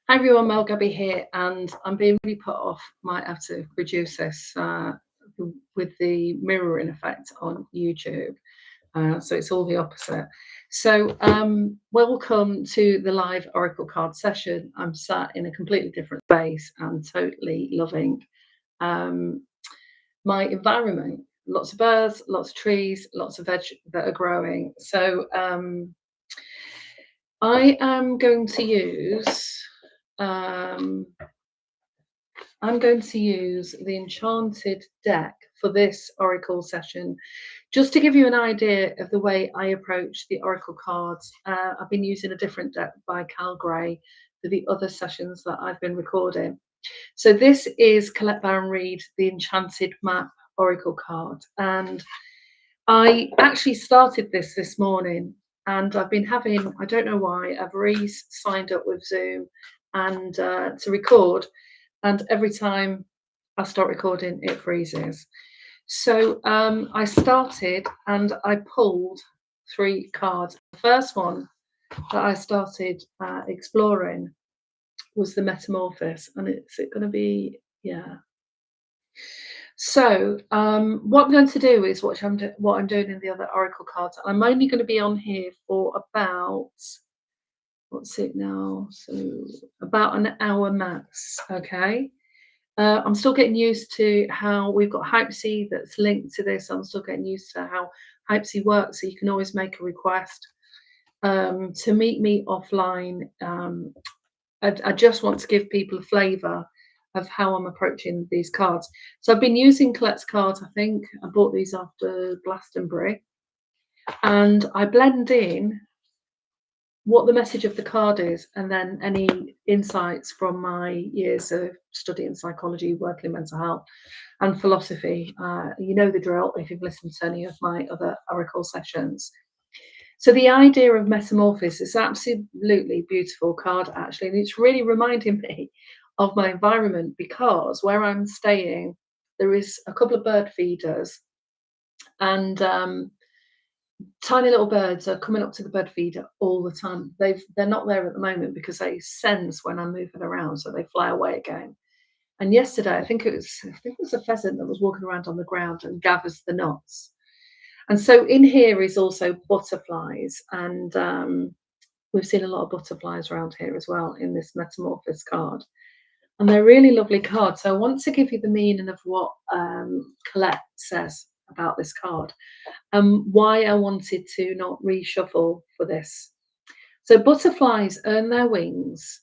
Hi everyone, Mel Gabby here, and I'm being really put off. Might have to reduce this with the mirroring effect on YouTube. So it's all the opposite. So welcome to the live Oracle card session. I'm sat in a completely different space and totally loving my environment. Lots of birds, lots of trees, lots of veg that are growing. So I am going to use the Enchanted deck for this Oracle session, just to give you an idea of the way I approach the Oracle cards. I've been using a different deck by Cal Gray for the other sessions that I've been recording. So this is Colette Baron-Reid, the Enchanted Map Oracle card. And I actually started this morning, and I've been having, I don't know why, I've signed up with Zoom and to record, and every time I start recording it freezes. So I started and I pulled 3 cards. The first one that I started exploring was the Metamorphosis, and it's going to be, yeah. So what I'm going to do is what I'm doing in the other Oracle cards. I'm only going to be on here for about, what's it now? So about an hour max, okay? I'm still getting used to how we've got Hypesy that's linked to this. I'm still getting used to how Hypesy works. So you can always make a request to meet me offline. I just want to give people a flavour of how I'm approaching these cards. So I've been using Colette's cards. I think I bought these after Glastonbury, and I blend in what the message of the card is, and then any insights from my years of studying psychology, working in mental health, and philosophy. You know the drill if you've listened to any of my other Oracle sessions. So the idea of Metamorphosis is absolutely beautiful card, actually, and it's really reminding me of my environment, because where I'm staying, there is a couple of bird feeders, and tiny little birds are coming up to the bird feeder all the time. They're not there at the moment because they sense when I'm moving around, so they fly away again. And yesterday, I think it was a pheasant that was walking around on the ground and gathers the nuts. And so in here is also butterflies, and we've seen a lot of butterflies around here as well in this Metamorphosis card. And they're really lovely cards. So I want to give you the meaning of what Colette says about this card, and why I wanted to not reshuffle for this. So butterflies earn their wings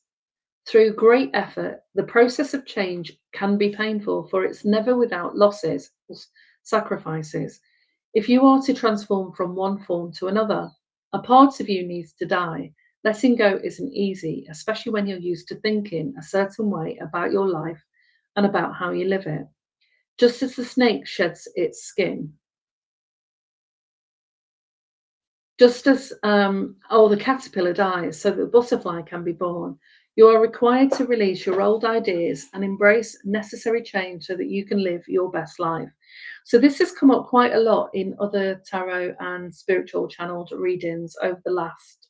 through great effort. The process of change can be painful, for it's never without losses or sacrifices. If you are to transform from one form to another, a part of you needs to die. Letting go isn't easy, especially when you're used to thinking a certain way about your life and about how you live it. Just as the snake sheds its skin, just as the caterpillar dies so that the butterfly can be born, you are required to release your old ideas and embrace necessary change so that you can live your best life. So this has come up quite a lot in other tarot and spiritual channeled readings over the last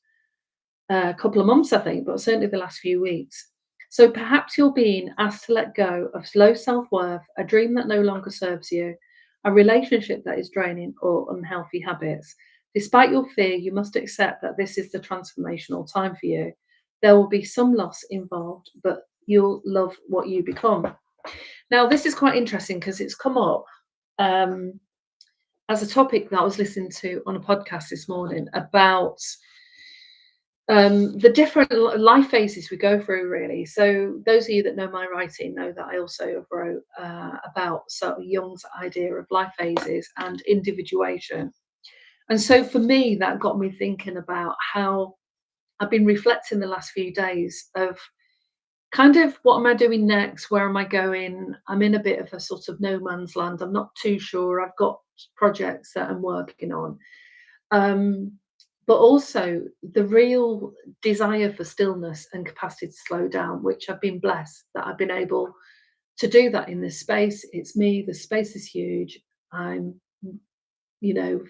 couple of months, I think, but certainly the last few weeks. So perhaps you're being asked to let go of low self-worth, a dream that no longer serves you, a relationship that is draining, or unhealthy habits. Despite your fear, you must accept that this is the transformational time for you. There will be some loss involved, but you'll love what you become. Now, this is quite interesting because it's come up as a topic that I was listening to on a podcast this morning about the different life phases we go through, really. So those of you that know my writing know that I also wrote about sort of Jung's idea of life phases and individuation. And so for me, that got me thinking about how I've been reflecting the last few days of kind of what am I doing next? Where am I going? I'm in a bit of a sort of no man's land. I'm not too sure. I've got projects that I'm working on. But also the real desire for stillness and capacity to slow down, which I've been blessed that I've been able to do that in this space. It's me. The space is huge. I'm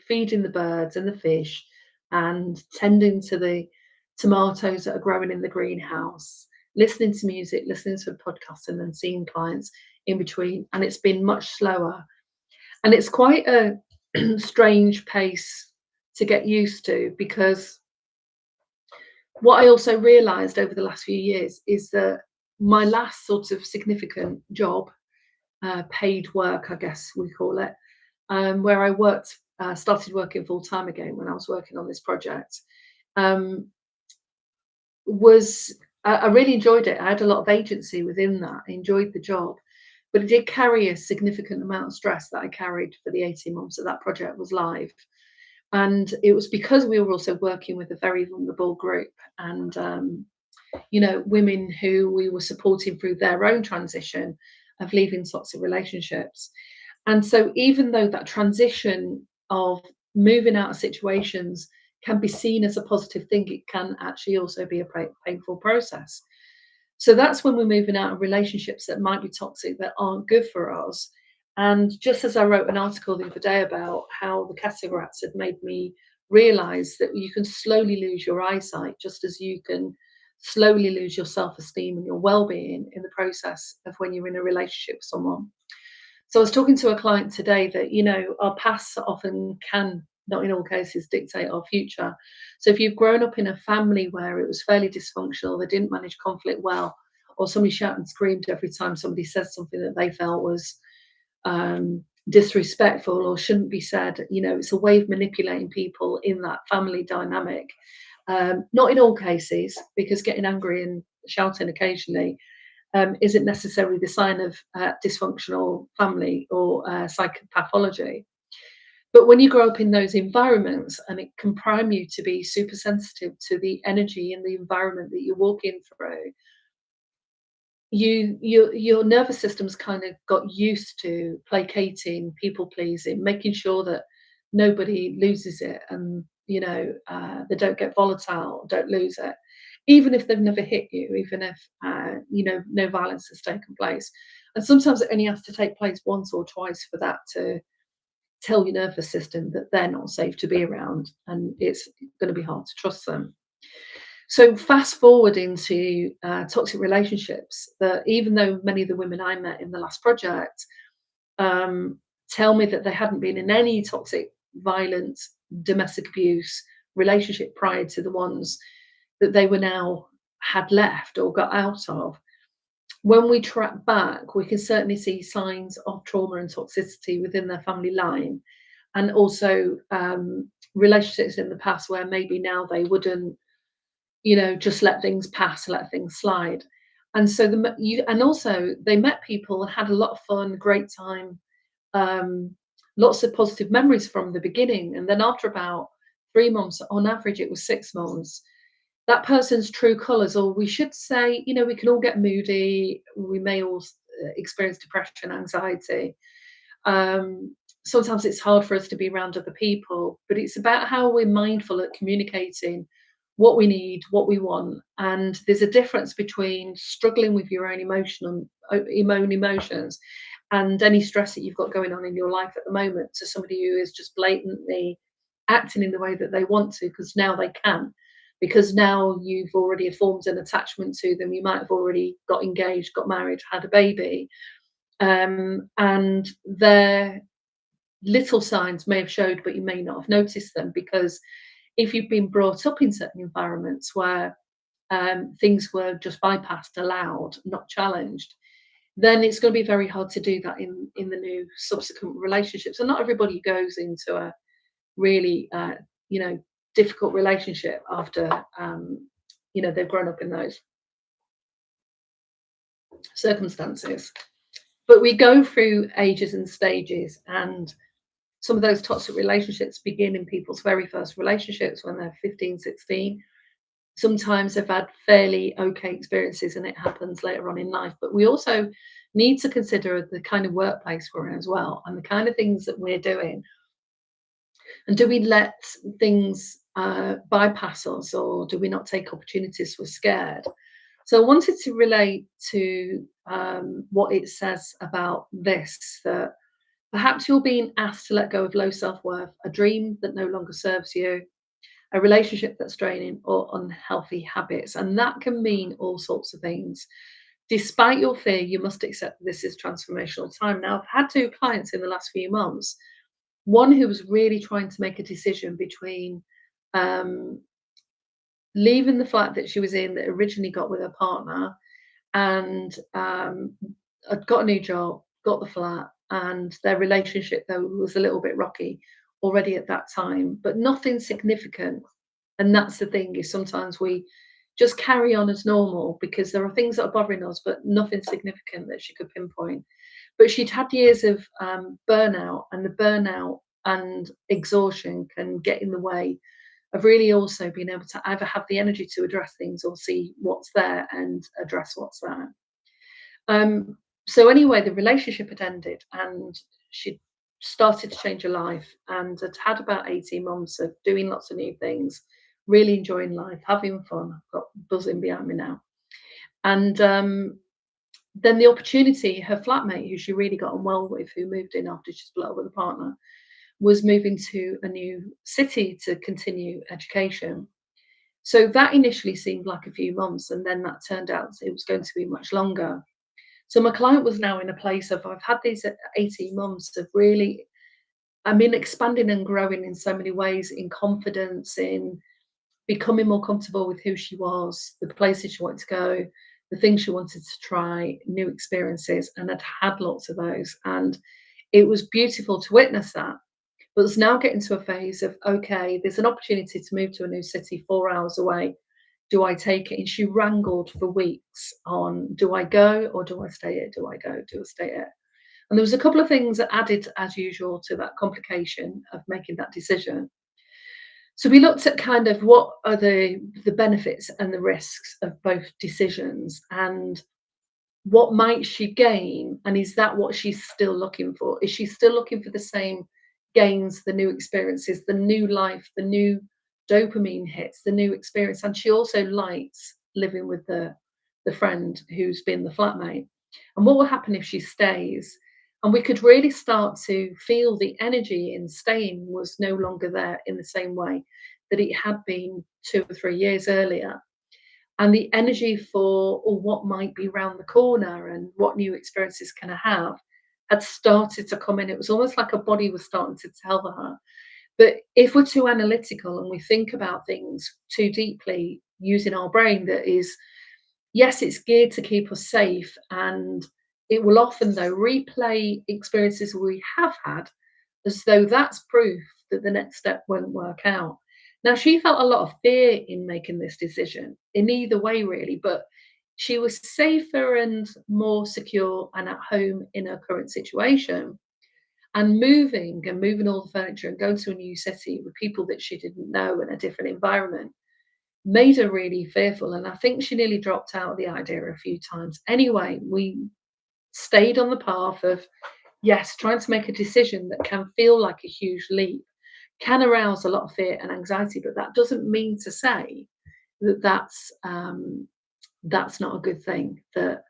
feeding the birds and the fish and tending to the tomatoes that are growing in the greenhouse listening to music, listening to a podcast, and then seeing clients in between. And it's been much slower. And it's quite a strange pace to get used to, because what I also realized over the last few years is that my last sort of significant job, paid work, I guess we call it, where I worked, started working full time again when I was working on this project, um, was I really enjoyed it. I had a lot of agency within that. I enjoyed the job, but it did carry a significant amount of stress that I carried for the 18 months that that project was live. And it was because we were also working with a very vulnerable group, and women who we were supporting through their own transition of leaving toxic relationships. And so, even though that transition of moving out of situations can be seen as a positive thing, it can actually also be a painful process. So that's when we're moving out of relationships that might be toxic, that aren't good for us. And just as I wrote an article the other day about how the cat cigarettes had made me realize that you can slowly lose your eyesight, just as you can slowly lose your self-esteem and your well-being in the process of when you're in a relationship with someone. So I was talking to a client today that, our past often can, not in all cases, dictate our future. So if you've grown up in a family where it was fairly dysfunctional, they didn't manage conflict well, or somebody shouted and screamed every time somebody said something that they felt was disrespectful or shouldn't be said, it's a way of manipulating people in that family dynamic. Not in all cases, because getting angry and shouting occasionally isn't necessarily the sign of dysfunctional family or psychopathology. But when you grow up in those environments, and it can prime you to be super sensitive to the energy and the environment that you're walking through, your nervous system's kind of got used to placating, people pleasing, making sure that nobody loses it, and they don't get volatile, don't lose it, even if they've never hit you, even if no violence has taken place. And sometimes it only has to take place once or twice for that to tell your nervous system that they're not safe to be around, and it's going to be hard to trust them. So fast forward into toxic relationships, that even though many of the women I met in the last project tell me that they hadn't been in any toxic, violent, domestic abuse relationship prior to the ones that they were now had left or got out of, when we track back, we can certainly see signs of trauma and toxicity within their family line, and also relationships in the past where maybe now they wouldn't, just let things pass, let things slide. And so and also they met people and had a lot of fun, great time, lots of positive memories from the beginning. And then after about 3 months, on average, it was 6 months, that person's true colors, or we should say, we can all get moody. We may all experience depression, anxiety. Sometimes it's hard for us to be around other people, but it's about how we're mindful at communicating what we need, what we want. And there's a difference between struggling with your own emotions and any stress that you've got going on in your life at the moment, to somebody who is just blatantly acting in the way that they want to, because now they can, because now you've already formed an attachment to them. You might have already got engaged, got married, had a baby, and their little signs may have showed, but you may not have noticed them, because if you've been brought up in certain environments where things were just bypassed, allowed, not challenged, then it's going to be very hard to do that in the new subsequent relationships. And not everybody goes into a really difficult relationship after they've grown up in those circumstances. But we go through ages and stages, and some of those toxic relationships begin in people's very first relationships when they're 15, 16. Sometimes they've had fairly okay experiences and it happens later on in life. But we also need to consider the kind of workplace we're in as well, and the kind of things that we're doing. And do we let things bypass us, or do we not take opportunities we're scared? So I wanted to relate to what it says about this, that perhaps you're being asked to let go of low self-worth, a dream that no longer serves you, a relationship that's draining, or unhealthy habits. And that can mean all sorts of things. Despite your fear, you must accept that this is transformational time. Now, I've had two clients in the last few months, one who was really trying to make a decision between um, leaving the flat that she was in that originally got with her partner, and I'd got a new job, got the flat, and their relationship though was a little bit rocky already at that time, but nothing significant. And that's the thing, is sometimes we just carry on as normal because there are things that are bothering us, but nothing significant that she could pinpoint. But she'd had years of burnout, and the burnout and exhaustion can get in the way of really also being able to either have the energy to address things or see what's there and address what's there. Um, so anyway, the relationship had ended, and she started to change her life, and had about 18 months of doing lots of new things, really enjoying life, having fun. I've got buzzing behind me now. And then the opportunity, her flatmate, who she really got on well with, who moved in after she split up with a partner, was moving to a new city to continue education. So that initially seemed like a few months, and then that turned out it was going to be much longer. So my client was now in a place of, I've had these 18 months of really, I mean, expanding and growing in so many ways, in confidence, in becoming more comfortable with who she was, the places she wanted to go, the things she wanted to try, new experiences, and had lots of those. And it was beautiful to witness that. But it's now getting to a phase of, okay, there's an opportunity to move to a new city 4 hours away. Do I take it? And she wrangled for weeks on, do I go or do I stay here? Do I go? Do I stay here? And there was a couple of things that added, as usual, to that complication of making that decision. So we looked at kind of what are the benefits and the risks of both decisions, and what might she gain, and is that what she's still looking for? Is she still looking for the same gains, the new experiences, the new life, the new dopamine hits, the new experience? And she also likes living with the friend who's been the flatmate. And what will happen if she stays? And we could really start to feel the energy in staying was no longer there in the same way that it had been 2 or 3 years earlier. And the energy for, or what might be round the corner and what new experiences can I have, had started to come in. It was almost like her body was starting to tell her. But if we're too analytical and we think about things too deeply using our brain, that is, yes, it's geared to keep us safe, and it will often, though, replay experiences we have had as though that's proof that the next step won't work out. Now, she felt a lot of fear in making this decision, in either way, really, but she was safer and more secure and at home in her current situation. And moving all the furniture and going to a new city with people that she didn't know and a different environment made her really fearful. And I think she nearly dropped out of the idea a few times. Anyway, we stayed on the path of, yes, trying to make a decision that can feel like a huge leap, can arouse a lot of fear and anxiety, but that doesn't mean to say that that's not a good thing. That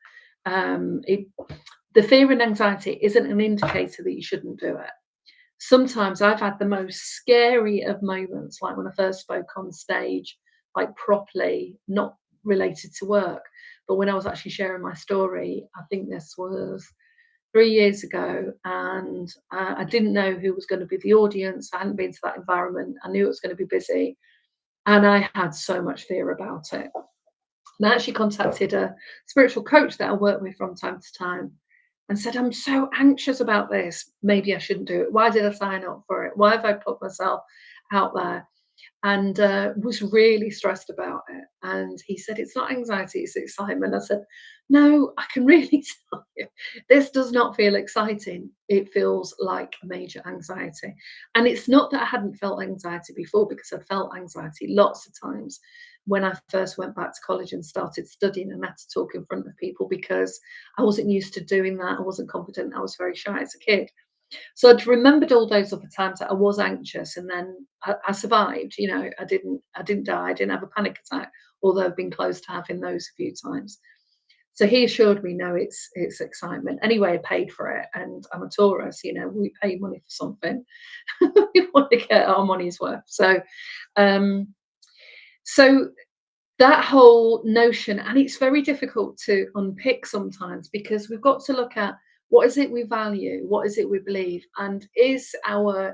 the fear and anxiety isn't an indicator that you shouldn't do it. Sometimes I've had the most scary of moments, like when I first spoke on stage, like properly, not related to work, but when I was actually sharing my story. I think this was 3 years ago, and I didn't know who was going to be the audience. I hadn't been to that environment. I knew it was going to be busy, and I had so much fear about it. And I actually contacted a spiritual coach that I work with from time to time and said, I'm so anxious about this. Maybe I shouldn't do it. Why did I sign up for it? Why have I put myself out there? And was really stressed about it. And he said, it's not anxiety, it's excitement. I said, no, I can really tell you, this does not feel exciting. It feels like major anxiety. And it's not that I hadn't felt anxiety before, because I felt anxiety lots of times when I first went back to college and started studying and had to talk in front of people, because I wasn't used to doing that. I wasn't confident. I was very shy as a kid. So I'd remembered all those other times that I was anxious, and then I survived. You know, I didn't die. I didn't have a panic attack, although I've been close to having those a few times. So he assured me, no, it's excitement. Anyway, I paid for it, and I'm a Taurus. We pay money for something. We want to get our money's worth. Um, so that whole notion, and it's very difficult to unpick sometimes because we've got to look at what is it we value, what is it we believe, and is uh,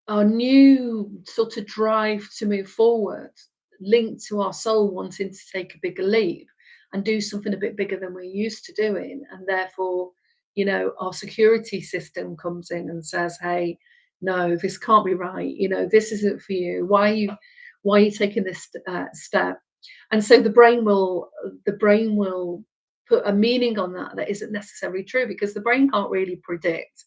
our new sort of drive to move forward linked to our soul wanting to take a bigger leap and do something a bit bigger than we're used to doing, and therefore our security system comes in and says, hey, no, this can't be right, this isn't for you, why are you taking this step? And so the brain will put a meaning on that isn't necessarily true, because the brain can't really predict.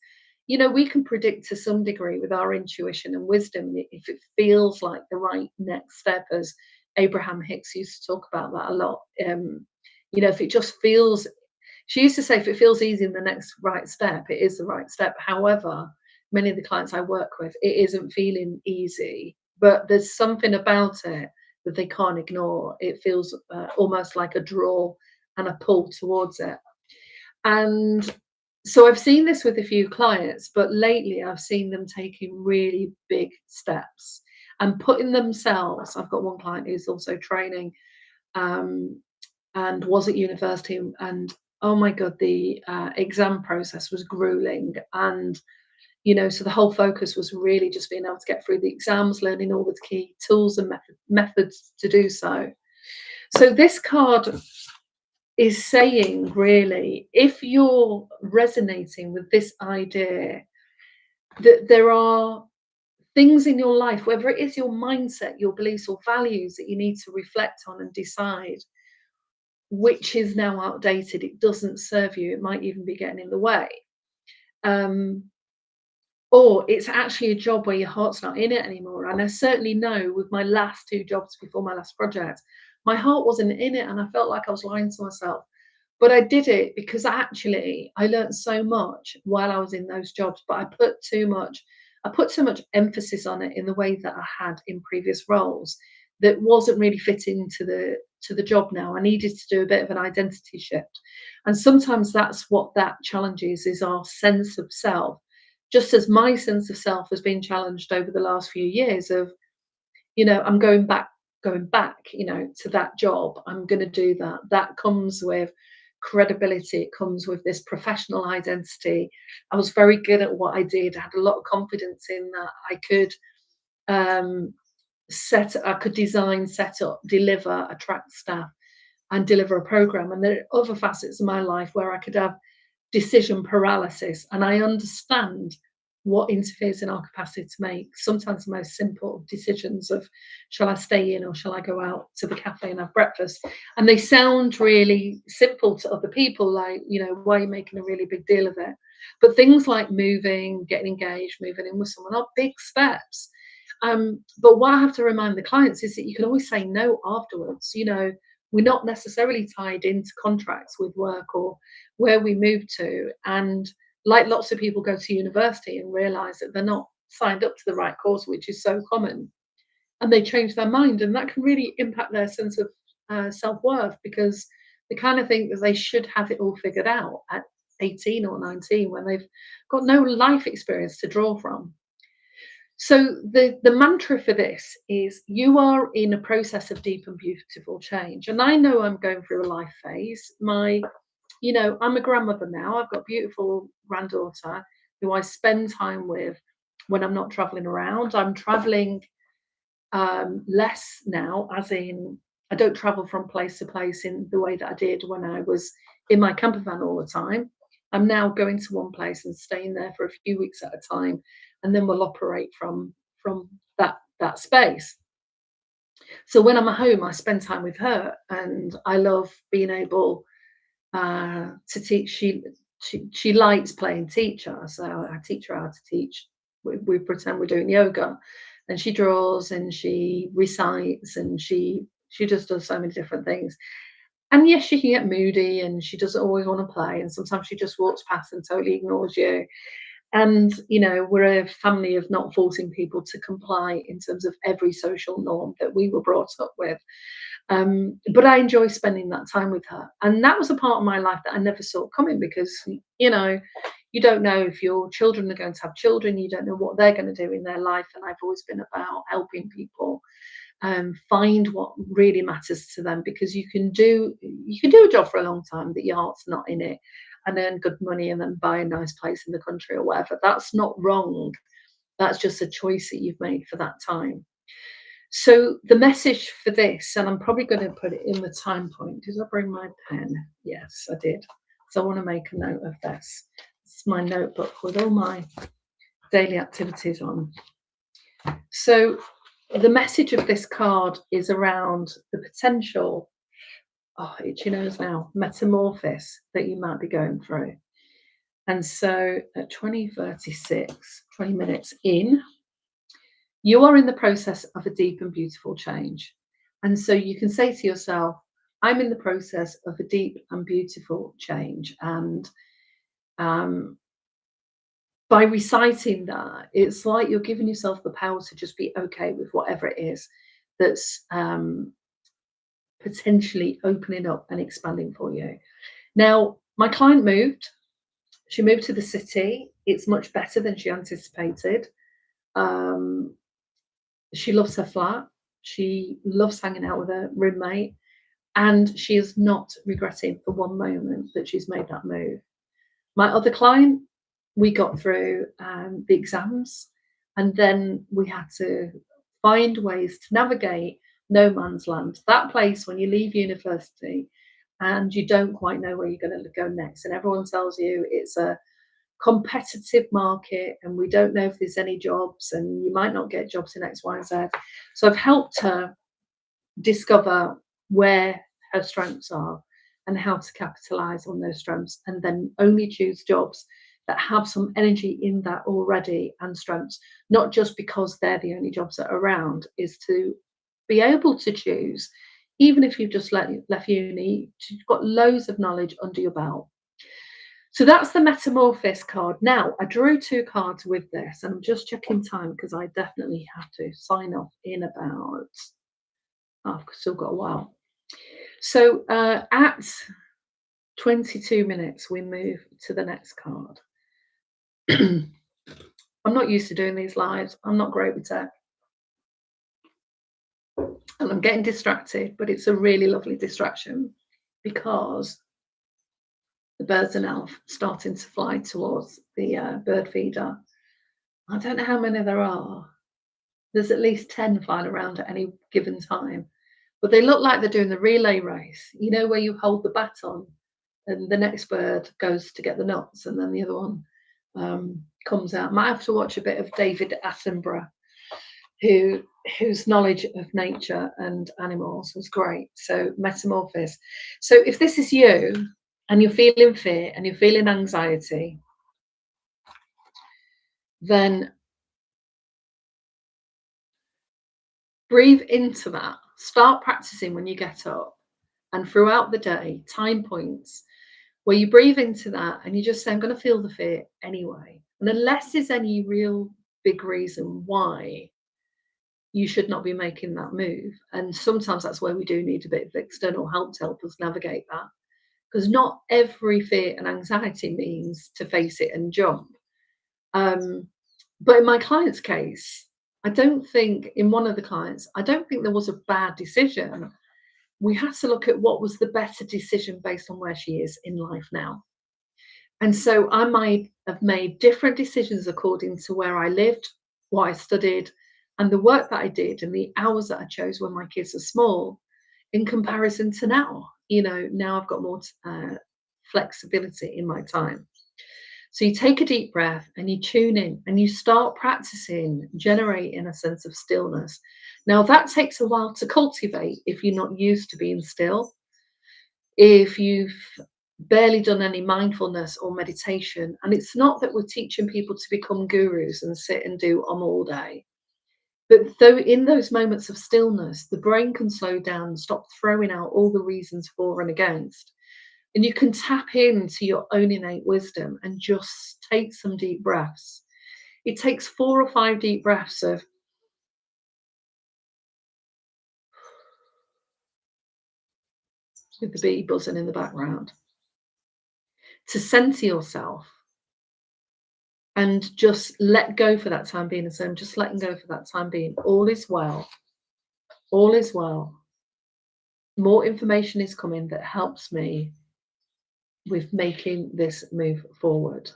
We can predict to some degree with our intuition and wisdom if it feels like the right next step, as Abraham Hicks used to talk about that a lot. If it just feels, she used to say, if it feels easy in the next right step, it is the right step. However, many of the clients I work with, it isn't feeling easy, but there's something about it that they can't ignore. It feels almost like a draw and a pull towards it. And so I've seen this with a few clients, but lately I've seen them taking really big steps and putting themselves. I've got one client who's also training, um, and was at university, and oh my god, the exam process was grueling, and so the whole focus was really just being able to get through the exams, learning all the key tools and methods to do so. So this card is saying, really, if you're resonating with this idea that there are things in your life, whether it is your mindset, your beliefs, or values, that you need to reflect on and decide which is now outdated, it doesn't serve you, it might even be getting in the way. Um, or it's actually a job where your heart's not in it anymore. And I certainly know with my last two jobs before my last project, my heart wasn't in it, and I felt like I was lying to myself. But I did it because actually I learned so much while I was in those jobs, but I put too much emphasis on it in the way that I had in previous roles that wasn't really fitting to the job now. I needed to do a bit of an identity shift. And sometimes that's what that challenge is our sense of self. Just as my sense of self has been challenged over the last few years of, I'm going back, to that job. I'm going to do that. That comes with credibility. It comes with this professional identity. I was very good at what I did. I had a lot of confidence in that. Um, I could design, set up, deliver, attract staff, and deliver a program. And there are other facets of my life where I could have decision paralysis, and I understand what interferes in our capacity to make sometimes the most simple decisions of, shall I stay in or shall I go out to the cafe and have breakfast? And they sound really simple to other people, like, why are you making a really big deal of it? But things like moving, getting engaged, moving in with someone are big steps. But what I have to remind the clients is that you can always say no afterwards. We're not necessarily tied into contracts with work or where we move to. And like lots of people go to university and realize that they're not signed up to the right course, which is so common, and they change their mind, and that can really impact their sense of self-worth, because they kind of think that they should have it all figured out at 18 or 19 when they've got no life experience to draw from. So the mantra for this is, you are in a process of deep and beautiful change. And I know I'm going through a life phase. I'm a grandmother now. I've got a beautiful granddaughter who I spend time with when I'm not traveling around. I'm traveling less now, as in I don't travel from place to place in the way that I did when I was in my camper van all the time. I'm now going to one place and staying there for a few weeks at a time, and then we'll operate from that space. So when I'm at home, I spend time with her, and I love being able to teach. She likes playing teacher, so I teach her how to teach. We pretend we're doing yoga, and she draws and she recites, and she just does so many different things. And yes, she can get moody, and she doesn't always want to play, and sometimes she just walks past and totally ignores you. And we're a family of not forcing people to comply in terms of every social norm that we were brought up with. But I enjoy spending that time with her. And that was a part of my life that I never saw coming because, you don't know if your children are going to have children, you don't know what they're going to do in their life. And I've always been about helping people find what really matters to them, because you can do a job for a long time that your heart's not in it, and earn good money and then buy a nice place in the country or whatever. That's not wrong. That's just a choice that you've made for that time. So the message for this, and I'm probably going to put it in the time point. Did I bring my pen? Yes, I did. So I want to make a note of this. It's my notebook with all my daily activities on. So the message of this card is around the potential, itchy nose now, metamorphosis that you might be going through. And so at 20:36, 20 minutes in, you are in the process of a deep and beautiful change. And so you can say to yourself, I'm in the process of a deep and beautiful change. And by reciting that, it's like you're giving yourself the power to just be okay with whatever it is that's potentially opening up and expanding for you. Now, my client moved. She moved to the city. It's much better than she anticipated. She loves her flat. She loves hanging out with her roommate. And she is not regretting for one moment that she's made that move. My other client, we got through the exams, and then we had to find ways to navigate no man's land. That place when you leave university and you don't quite know where you're going to go next, and everyone tells you it's a competitive market and we don't know if there's any jobs and you might not get jobs in X, Y, and Z. So I've helped her discover where her strengths are and how to capitalize on those strengths, and then only choose jobs that have some energy in that already and strengths, not just because they're the only jobs that are around, is to be able to choose, even if you've just left uni, you've got loads of knowledge under your belt. So that's the Metamorphosis card. Now, I drew 2 cards with this, and I'm just checking time because I definitely have to sign off in about, I've still got a while. So at 22 minutes, we move to the next card. I'm not used to doing these lives. I'm not great with tech. And I'm getting distracted, but it's a really lovely distraction because the birds are now starting to fly towards the bird feeder. I don't know how many there are. There's at least 10 flying around at any given time. But they look like they're doing the relay race, where you hold the baton and the next bird goes to get the nuts and then the other one comes out. Might have to watch a bit of David Attenborough, whose knowledge of nature and animals was great. So Metamorphosis. So if this is you and you're feeling fear and you're feeling anxiety, then breathe into that. Start practicing when you get up and throughout the day, time points where you breathe into that and you just say, I'm going to feel the fear anyway. And unless there's any real big reason why you should not be making that move. And sometimes that's where we do need a bit of external help to help us navigate that. Because not every fear and anxiety means to face it and jump. But in my client's case, in one of the clients, I don't think there was a bad decision. We had to look at what was the better decision based on where she is in life now. And so I might have made different decisions according to where I lived, what I studied, and the work that I did, and the hours that I chose when my kids are small, in comparison to now. Now I've got more flexibility in my time. So you take a deep breath and you tune in and you start practicing generating a sense of stillness. Now that takes a while to cultivate if you're not used to being still. If you've barely done any mindfulness or meditation, and it's not that we're teaching people to become gurus and sit and do all day, but though in those moments of stillness, the brain can slow down and stop throwing out all the reasons for and against. And you can tap into your own innate wisdom and just take some deep breaths. It takes 4 or 5 deep breaths of with the bee buzzing in the background, to center yourself and just let go for that time being. And so I'm just letting go for that time being. All is well. All is well. More information is coming that helps me with making this move forward.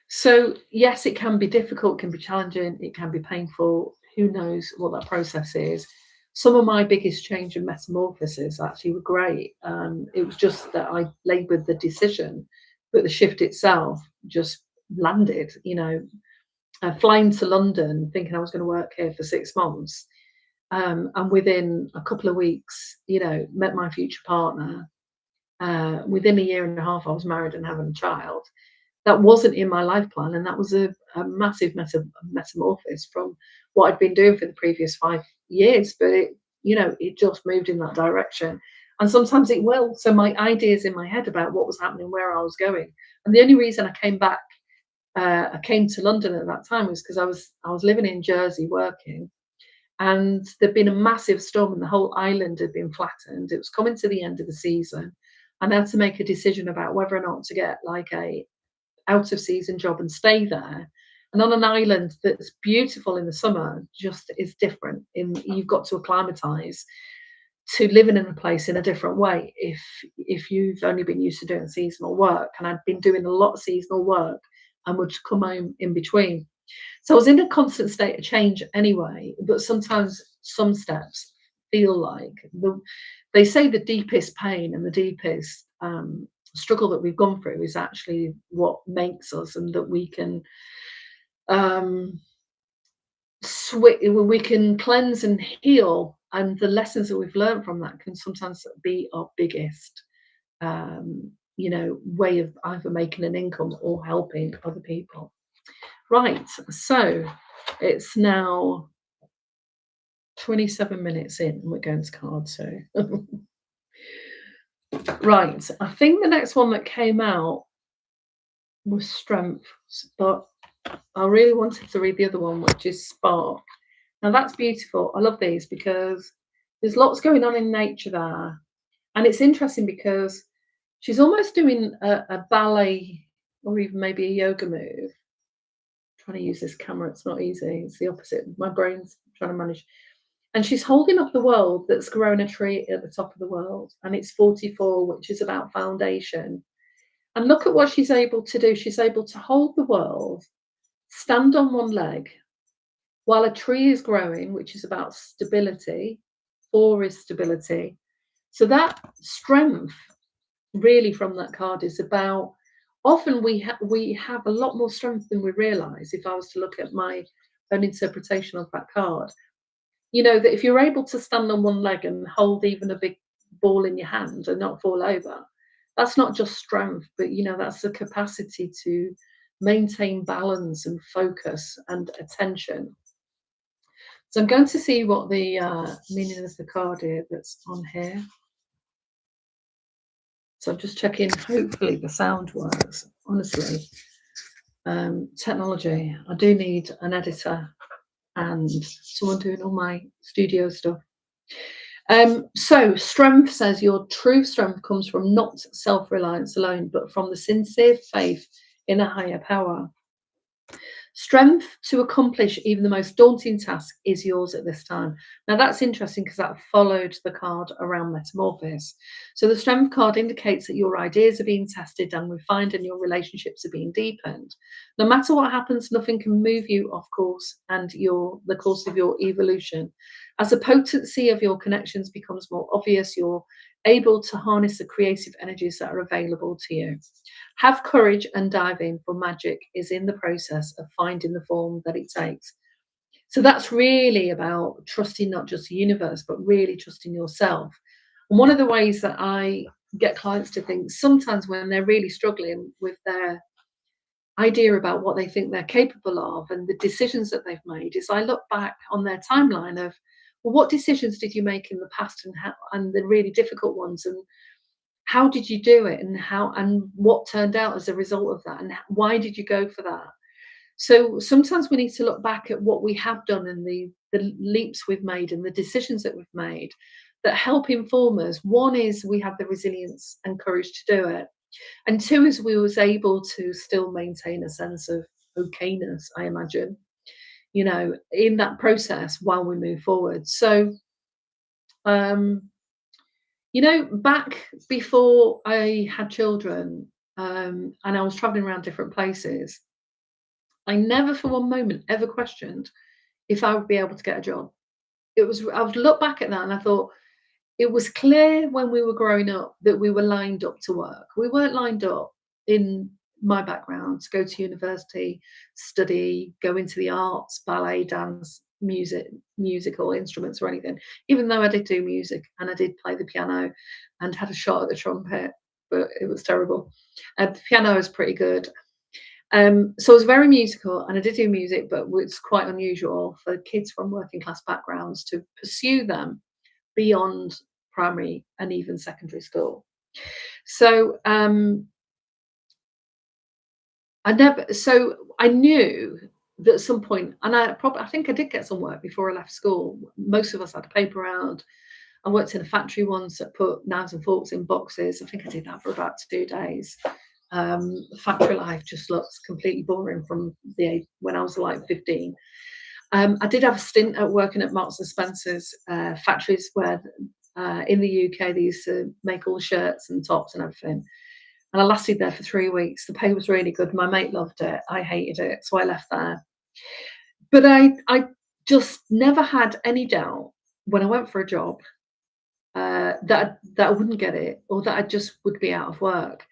So, yes, it can be difficult, can be challenging, it can be painful. Who knows what that process is? Some of my biggest change and metamorphosis actually were great. It was just that I laboured the decision, but the shift itself just landed. Flying to London, thinking I was going to work here for 6 months, and within a couple of weeks, met my future partner. Within a year and a half, I was married and having a child. That wasn't in my life plan, and that was a massive metamorphosis from what I'd been doing for the previous 5 years. But it just moved in that direction, and sometimes it will. So my ideas in my head about what was happening, where I was going, and the only reason I came back, I came to London at that time was because I was living in Jersey working, and there'd been a massive storm, and the whole island had been flattened. It was coming to the end of the season, and I had to make a decision about whether or not to get like a out of season job and stay there. And on an island that's beautiful in the summer, just is different. You've got to acclimatise to living in a place in a different way if you've only been used to doing seasonal work. And I'd been doing a lot of seasonal work and would come home in between. So I was in a constant state of change anyway, but sometimes some steps feel like they say the deepest pain and the deepest struggle that we've gone through is actually what makes us, and that we can we can cleanse and heal, and the lessons that we've learned from that can sometimes be our biggest way of either making an income or helping other people. Right, so it's now 27 minutes in and we're going to cards. So right, I think the next one that came out was strength, but I really wanted to read the other one, which is spark. Now that's beautiful. I love these because there's lots going on in nature there, and it's interesting because she's almost doing a ballet or even maybe a yoga move. Trying to use this camera, it's not easy. It's the opposite. My brain's trying to manage. And she's holding up the world that's grown a tree at the top of the world, and it's 44, which is about foundation. And look at what she's able to do. She's able to hold the world, stand on one leg, while a tree is growing, which is about stability. 4 is stability. So that strength, really, from that card is about, often we have a lot more strength than we realize. If I was to look at my own interpretation of that card, that if you're able to stand on one leg and hold even a big ball in your hand and not fall over, that's not just strength, but that's the capacity to maintain balance and focus and attention. So I'm going to see what the meaning of the card is that's on here. So I'm just checking, hopefully the sound works. Honestly, technology, I do need an editor and someone doing all my studio stuff. So strength says your true strength comes from not self-reliance alone, but from the sincere faith in a higher power. Strength to accomplish even the most daunting task is yours at this time. Now that's interesting because that followed the card around Metamorphosis. So the strength card indicates that your ideas are being tested and refined and your relationships are being deepened. No matter what happens, nothing can move you off course and the course of your evolution. As the potency of your connections becomes more obvious, you're able to harness the creative energies that are available to you. Have courage and dive in, for magic is in the process of finding the form that it takes. So that's really about trusting not just the universe, but really trusting yourself. And one of the ways that I get clients to think sometimes when they're really struggling with their idea about what they think they're capable of and the decisions that they've made is I look back on their timeline of, well, what decisions did you make in the past and the really difficult ones, and how did you do it, and what turned out as a result of that, and why did you go for that? So sometimes we need to look back at what we have done and the leaps we've made and the decisions that we've made, that help inform us. One is we have the resilience and courage to do it, and two is we was able to still maintain a sense of okayness, I imagine, in that process while we move forward. So, um, back before I had children, and I was traveling around different places, I never for one moment ever questioned if I would be able to get a job. I would look back at that and I thought, it was clear when we were growing up that we were lined up to work. We weren't lined up in my background to go to university, study, go into the arts, ballet, dance, music, musical instruments or anything, even though I did do music and I did play the piano and had a shot at the trumpet, but it was terrible. The piano was pretty good. So I was very musical and I did do music, but it's quite unusual for kids from working class backgrounds to pursue them beyond primary and even secondary school. So I knew that at some point, and I think I did get some work before I left school. Most of us had a paper round. I worked in a factory once that put knives and forks in boxes. I think I did that for about 2 days. Factory life just looks completely boring from the age when I was like 15. I did have a stint at working at Marks and Spencer's factories where in the UK they used to make all the shirts and tops and everything. And I lasted there for 3 weeks. The pay was really good. My mate loved it. I hated it, so I left there. But I just never had any doubt when I went for a job that I wouldn't get it or that I just would be out of work.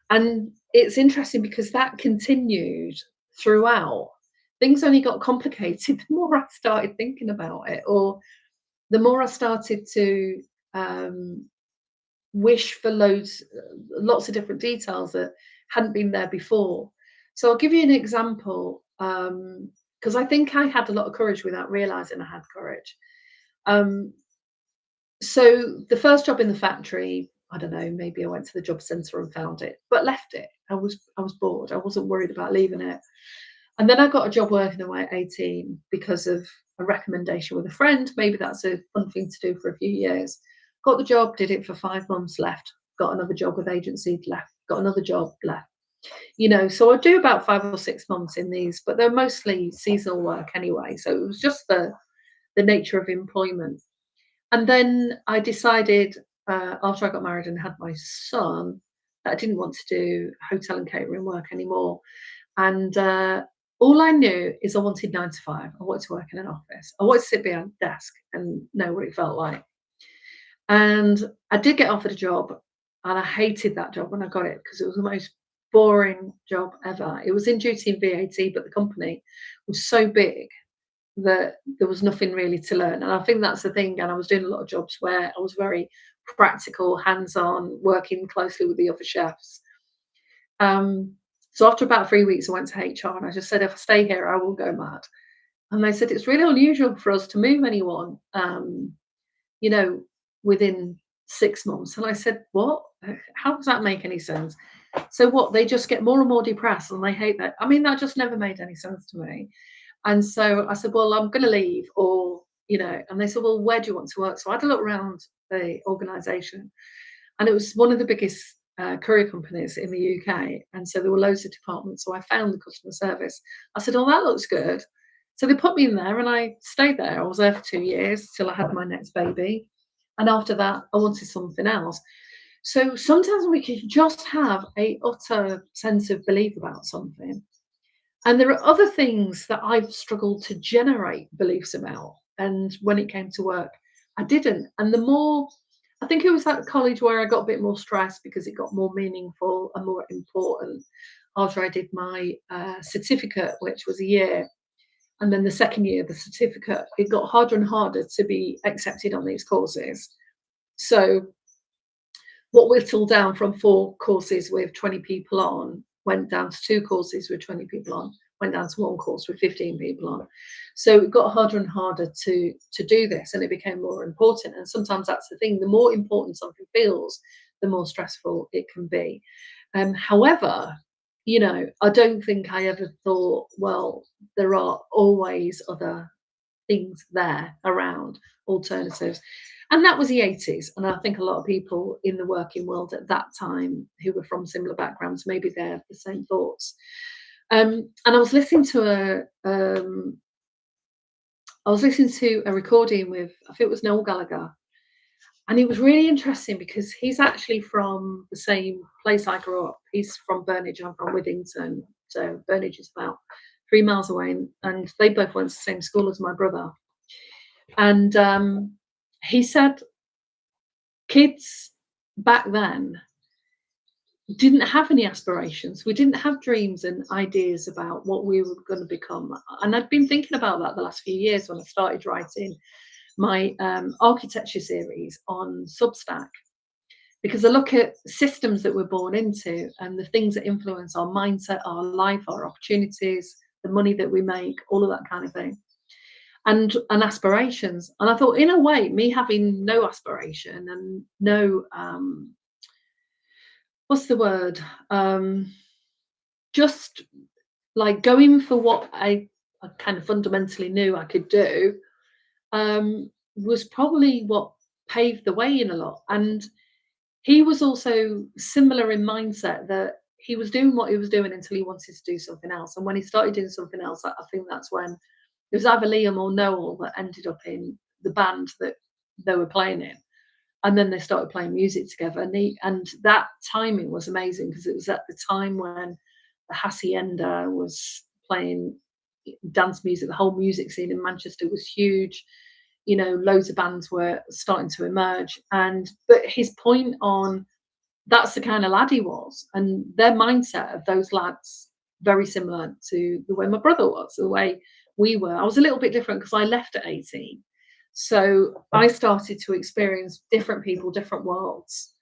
And it's interesting because that continued throughout. Things only got complicated the more I started thinking about it, or the more I started to wish for lots of different details that hadn't been there before. So I'll give you an example, because I think I had a lot of courage without realizing I had courage. Um, so the first job in the factory, I don't know, maybe I went to the job centre and found it, but left it. I was bored. I wasn't worried about leaving it. And then I got a job working away at 18 because of a recommendation with a friend. Maybe that's a fun thing to do for a few years. Got the job, did it for 5 months, left. Got another job with agency, left. Got another job, left. So I do about 5 or 6 months in these, but they're mostly seasonal work anyway. So it was just the nature of employment. And then I decided after I got married and had my son that I didn't want to do hotel and catering work anymore. And all I knew is I wanted 9 to 5. I wanted to work in an office. I wanted to sit behind a desk and know what it felt like. And I did get offered a job, and I hated that job when I got it because it was the most boring job ever. It was in duty and VAT, but the company was so big that there was nothing really to learn. And I think that's the thing. And I was doing a lot of jobs where I was very practical, hands-on, working closely with the other chefs. So after about 3 weeks, I went to HR and I just said, if I stay here, I will go mad. And they said, it's really unusual for us to move anyone, within 6 months. And I said, what? How does that make any sense? So what? They just get more and more depressed and they hate that. I mean, that just never made any sense to me. And so I said, well, I'm going to leave and they said, well, where do you want to work? So I had a look around the organisation and it was one of the biggest courier companies in the UK. And so there were loads of departments. So I found the customer service. I said, oh, that looks good. So they put me in there and I stayed there. I was there for 2 years till I had my next baby. And after that, I wanted something else. So sometimes we can just have a utter sense of belief about something. And there are other things that I've struggled to generate beliefs about. And when it came to work, I didn't. And the more, I think it was at college where I got a bit more stressed because it got more meaningful and more important after I did my certificate, which was a year. And then the second year, the certificate, it got harder and harder to be accepted on these courses. So what whittled down from 4 courses with 20 people on went down to 2 courses with 20 people on, went down to 1 course with 15 people on. So it got harder and harder to do this, and it became more important. And sometimes that's the thing, the more important something feels, the more stressful it can be. However, I don't think I ever thought, well, there are always other things there around, alternatives. And that was the 80s. And I think a lot of people in the working world at that time who were from similar backgrounds, maybe they have the same thoughts. And I was listening to a recording with, I think it was Noel Gallagher, and it was really interesting because he's actually from the same place I grew up. He's from Burnage, I'm from Withington. So Burnage is about 3 miles away, and they both went to the same school as my brother. And he said kids back then didn't have any aspirations. We didn't have dreams and ideas about what we were going to become. And I'd been thinking about that the last few years when I started writing my architecture series on Substack, because I look at systems that we're born into and the things that influence our mindset, our life, our opportunities, the money that we make, all of that kind of thing, and aspirations. And I thought, in a way, me having no aspiration and no what's the word, just like going for what I kind of fundamentally knew I could do, was probably what paved the way in a lot. And he was also similar in mindset, that he was doing what he was doing until he wanted to do something else. And when he started doing something else, I think that's when it was either Liam or Noel that ended up in the band that they were playing in. And then they started playing music together. And that timing was amazing, because it was at the time when the Hacienda was playing dance music. The whole music scene in Manchester was huge. You know, loads of bands were starting to emerge. But his point on, that's the kind of lad he was, and their mindset of those lads very similar to the way my brother was, the way we were. I was a little bit different because I left at 18. So I started to experience different people, different worlds,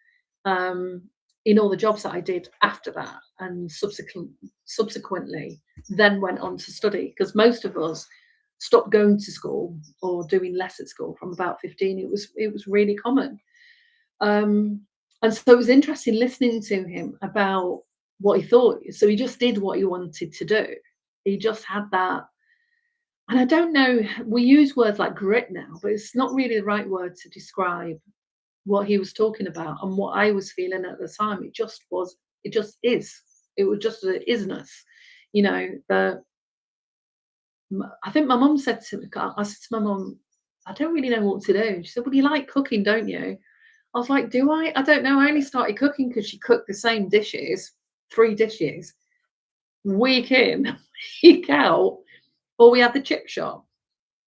in all the jobs that I did after that, and subsequently then went on to study, because most of us stopped going to school or doing less at school from about 15. It was really common. And so it was interesting listening to him about what he thought. So he just did what he wanted to do. He just had that. And I don't know, we use words like grit now, but it's not really the right word to describe what he was talking about and what I was feeling at the time. It just is. It was just an isness, you know. I think my mum said to me, I said to my mum, I don't really know what to do. She said, well, you like cooking, don't you? I was like, do I? I don't know. I only started cooking because she cooked the same dishes, 3 dishes, week in, week out, or we had the chip shop.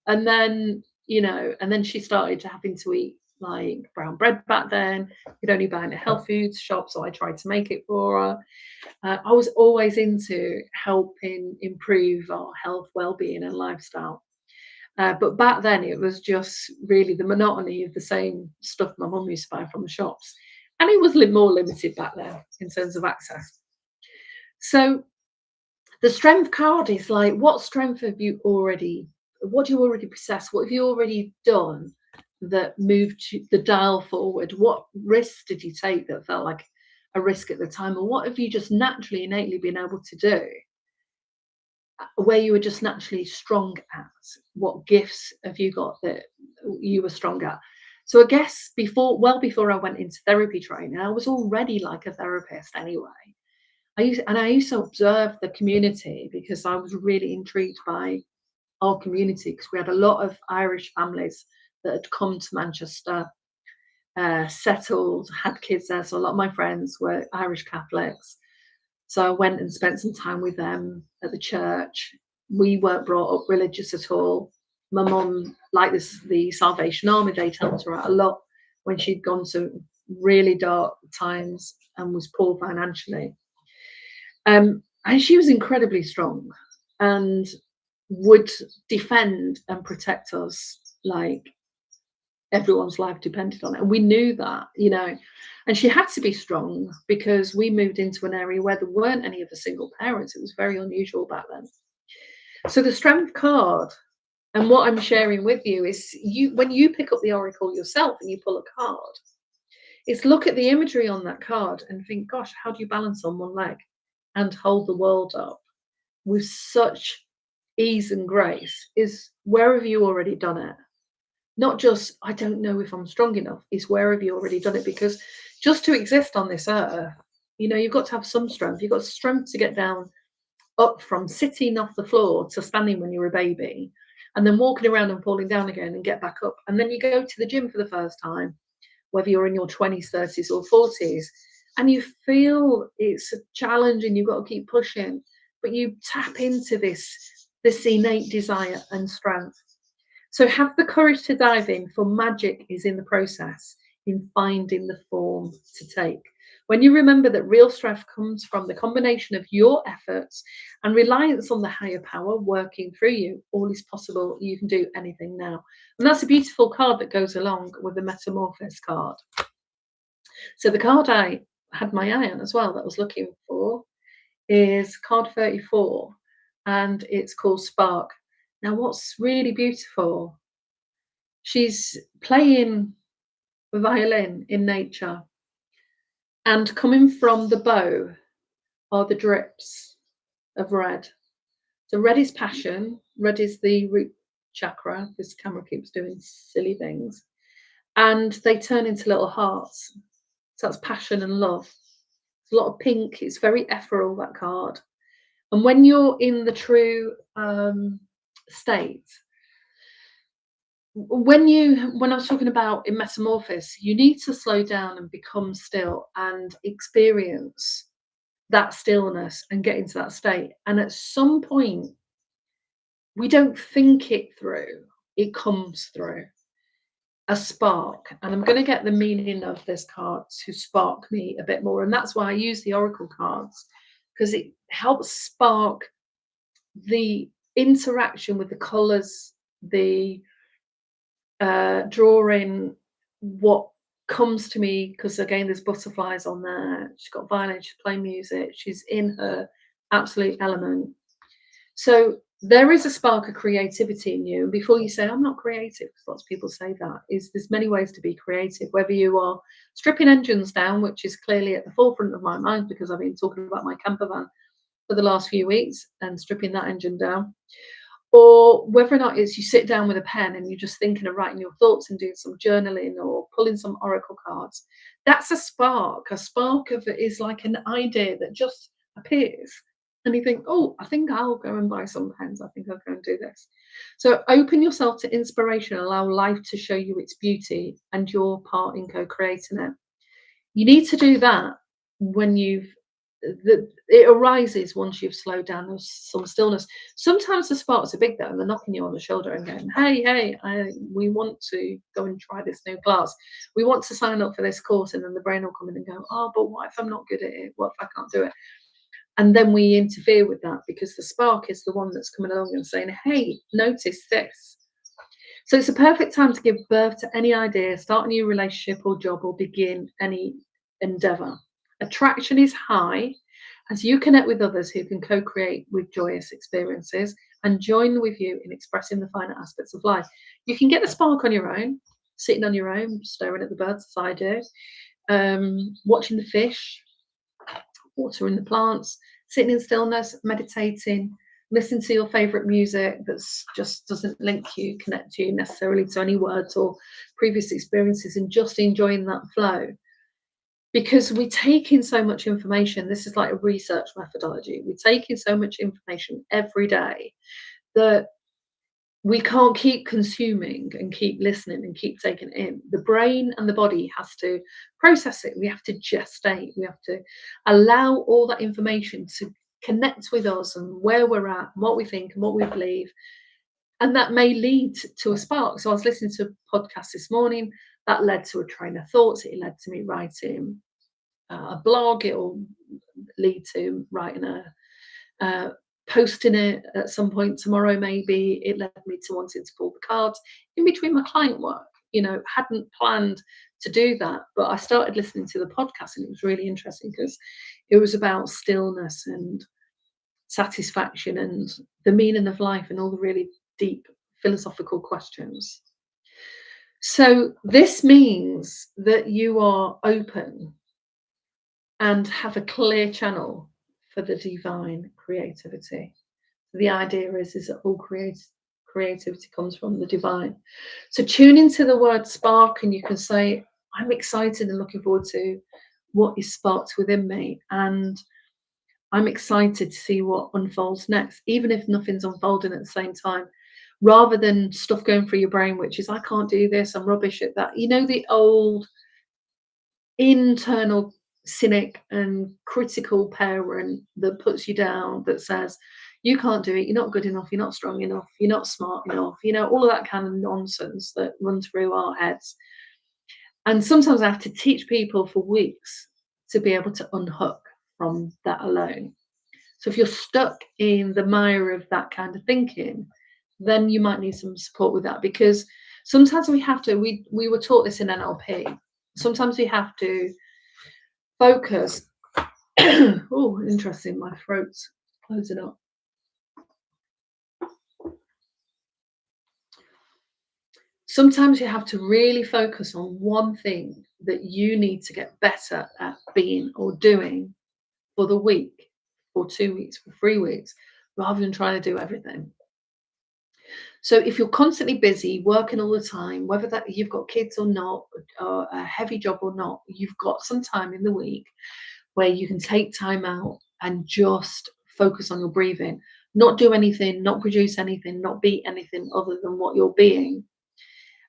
And then, you know, and then she started having to eat like brown bread back then. You'd only buy in a health foods shop, so I tried to make it for her. I was always into helping improve our health, well-being, and lifestyle. But back then, it was just really the monotony of the same stuff my mum used to buy from the shops. And it was more limited back then in terms of access. So the strength card is like, what strength have you already, what do you already possess? What have you already done that moved the dial forward? What risks did you take that felt like a risk at the time? Or what have you just naturally, innately been able to do where you were just naturally strong at? What gifts have you got that you were strong at? So I guess before I went into therapy training, I was already like a therapist anyway. I used to observe the community because I was really intrigued by our community, because we had a lot of Irish families that had come to Manchester, settled, had kids there. So a lot of my friends were Irish Catholics. So I went and spent some time with them at the church. We weren't brought up religious at all. My mum, like the Salvation Army, they'd helped her out a lot when she'd gone to really dark times and was poor financially. And she was incredibly strong and would defend and protect us like everyone's life depended on it. And we knew that, you know, and she had to be strong because we moved into an area where there weren't any other single parents. It was very unusual back then. So the strength card, and what I'm sharing with you is, when you pick up the oracle yourself and you pull a card, it's look at the imagery on that card and think, gosh, how do you balance on one leg and hold the world up with such ease and grace is where have you already done it? Not just, I don't know if I'm strong enough, is where have you already done it? Because just to exist on this earth, you've got to have some strength. You've got strength to get down, up from sitting off the floor to standing when you're a baby, and then walking around and falling down again and get back up. And then you go to the gym for the first time, whether you're in your 20s, 30s, or 40s, and you feel it's a challenge and you've got to keep pushing, but you tap into this innate desire and strength. So have the courage to dive in, for magic is in the process, in finding the form to take. When you remember that real strength comes from the combination of your efforts and reliance on the higher power working through you, all is possible. You can do anything now. And that's a beautiful card that goes along with the Metamorphosis card. So the card I had my eye on as well that I was looking for is card 34, and it's called Spark. Now, what's really beautiful, she's playing the violin in nature, and coming from the bow are the drips of red. So red is passion, red is the root chakra. This camera keeps doing silly things. And they turn into little hearts. So that's passion and love. It's a lot of pink. It's very ethereal, that card. And when you're in the true state, when I was talking about in Metamorphosis, you need to slow down and become still and experience that stillness and get into that state. And at some point, we don't think it through, it comes through. A spark. And I'm going to get the meaning of this card to spark me a bit more. And that's why I use the oracle cards, because it helps spark the interaction with the colors, the drawing what comes to me, because again there's butterflies on there. She's got violin, she's playing music, she's in her absolute element. So there is a spark of creativity in you. And before you say I'm not creative, because lots of people say that, there's many ways to be creative, whether you are stripping engines down, which is clearly at the forefront of my mind because I've been talking about my camper van for the last few weeks and stripping that engine down, or whether or not it's you sit down with a pen and you're just thinking of writing your thoughts and doing some journaling or pulling some oracle cards. That's a spark. A spark of it is like an idea that just appears. And you think, oh, I think I'll go and buy some pens. I think I'll go and do this. So open yourself to inspiration, allow life to show you its beauty and your part in co-creating it. You need to do that when it arises once you've slowed down. There's some stillness. Sometimes the sparks are big though, and they're knocking you on the shoulder and going, hey, we want to go and try this new class. We want to sign up for this course. And then the brain will come in and go, oh, but what if I'm not good at it? What if I can't do it? And then we interfere with that because the spark is the one that's coming along and saying, hey, notice this. So it's a perfect time to give birth to any idea, start a new relationship or job, or begin any endeavor. Attraction is high as you connect with others who can co-create with joyous experiences and join with you in expressing the finer aspects of life. You can get the spark on your own, sitting on your own, staring at the birds as I do, watching the fish, watering the plants, sitting in stillness, meditating, listen to your favorite music that just doesn't connect you necessarily to any words or previous experiences, and just enjoying that flow. Because we take in so much information. This is like a research methodology. We take in so much information every day that we can't keep consuming and keep listening and keep taking it in. The brain and the body has to process it. We have to gestate. We have to allow all that information to connect with us and where we're at, and what we think and what we believe. And that may lead to a spark. So I was listening to a podcast this morning that led to a train of thoughts. It led to me writing a blog. It will lead to writing posting it at some point tomorrow. Maybe it led me to wanting to pull the cards in between my client work. Hadn't planned to do that, but I started listening to the podcast and it was really interesting because it was about stillness and satisfaction and the meaning of life and all the really deep philosophical questions. So this means that you are open and have a clear channel for the divine creativity. The idea is that all creativity comes from the divine. So tune into the word spark, and you can say, I'm excited and looking forward to what is sparked within me. And I'm excited to see what unfolds next, even if nothing's unfolding at the same time, rather than stuff going through your brain, which is, I can't do this, I'm rubbish at that. You know, the old internal cynic and critical parent that puts you down, that says, you can't do it, you're not good enough, you're not strong enough, you're not smart enough, you know, all of that kind of nonsense that runs through our heads. And sometimes I have to teach people for weeks to be able to unhook from that alone. So if you're stuck in the mire of that kind of thinking, then you might need some support with that, because sometimes we have to, we were taught this in NLP. Sometimes we have to focus. Oh, interesting, my throat's closing up. Sometimes you have to really focus on one thing that you need to get better at being or doing for the week, for 2 weeks, for 3 weeks, rather than trying to do everything. So if you're constantly busy, working all the time, whether that you've got kids or not, or a heavy job or not, you've got some time in the week where you can take time out and just focus on your breathing, not do anything, not produce anything, not be anything other than what you're being.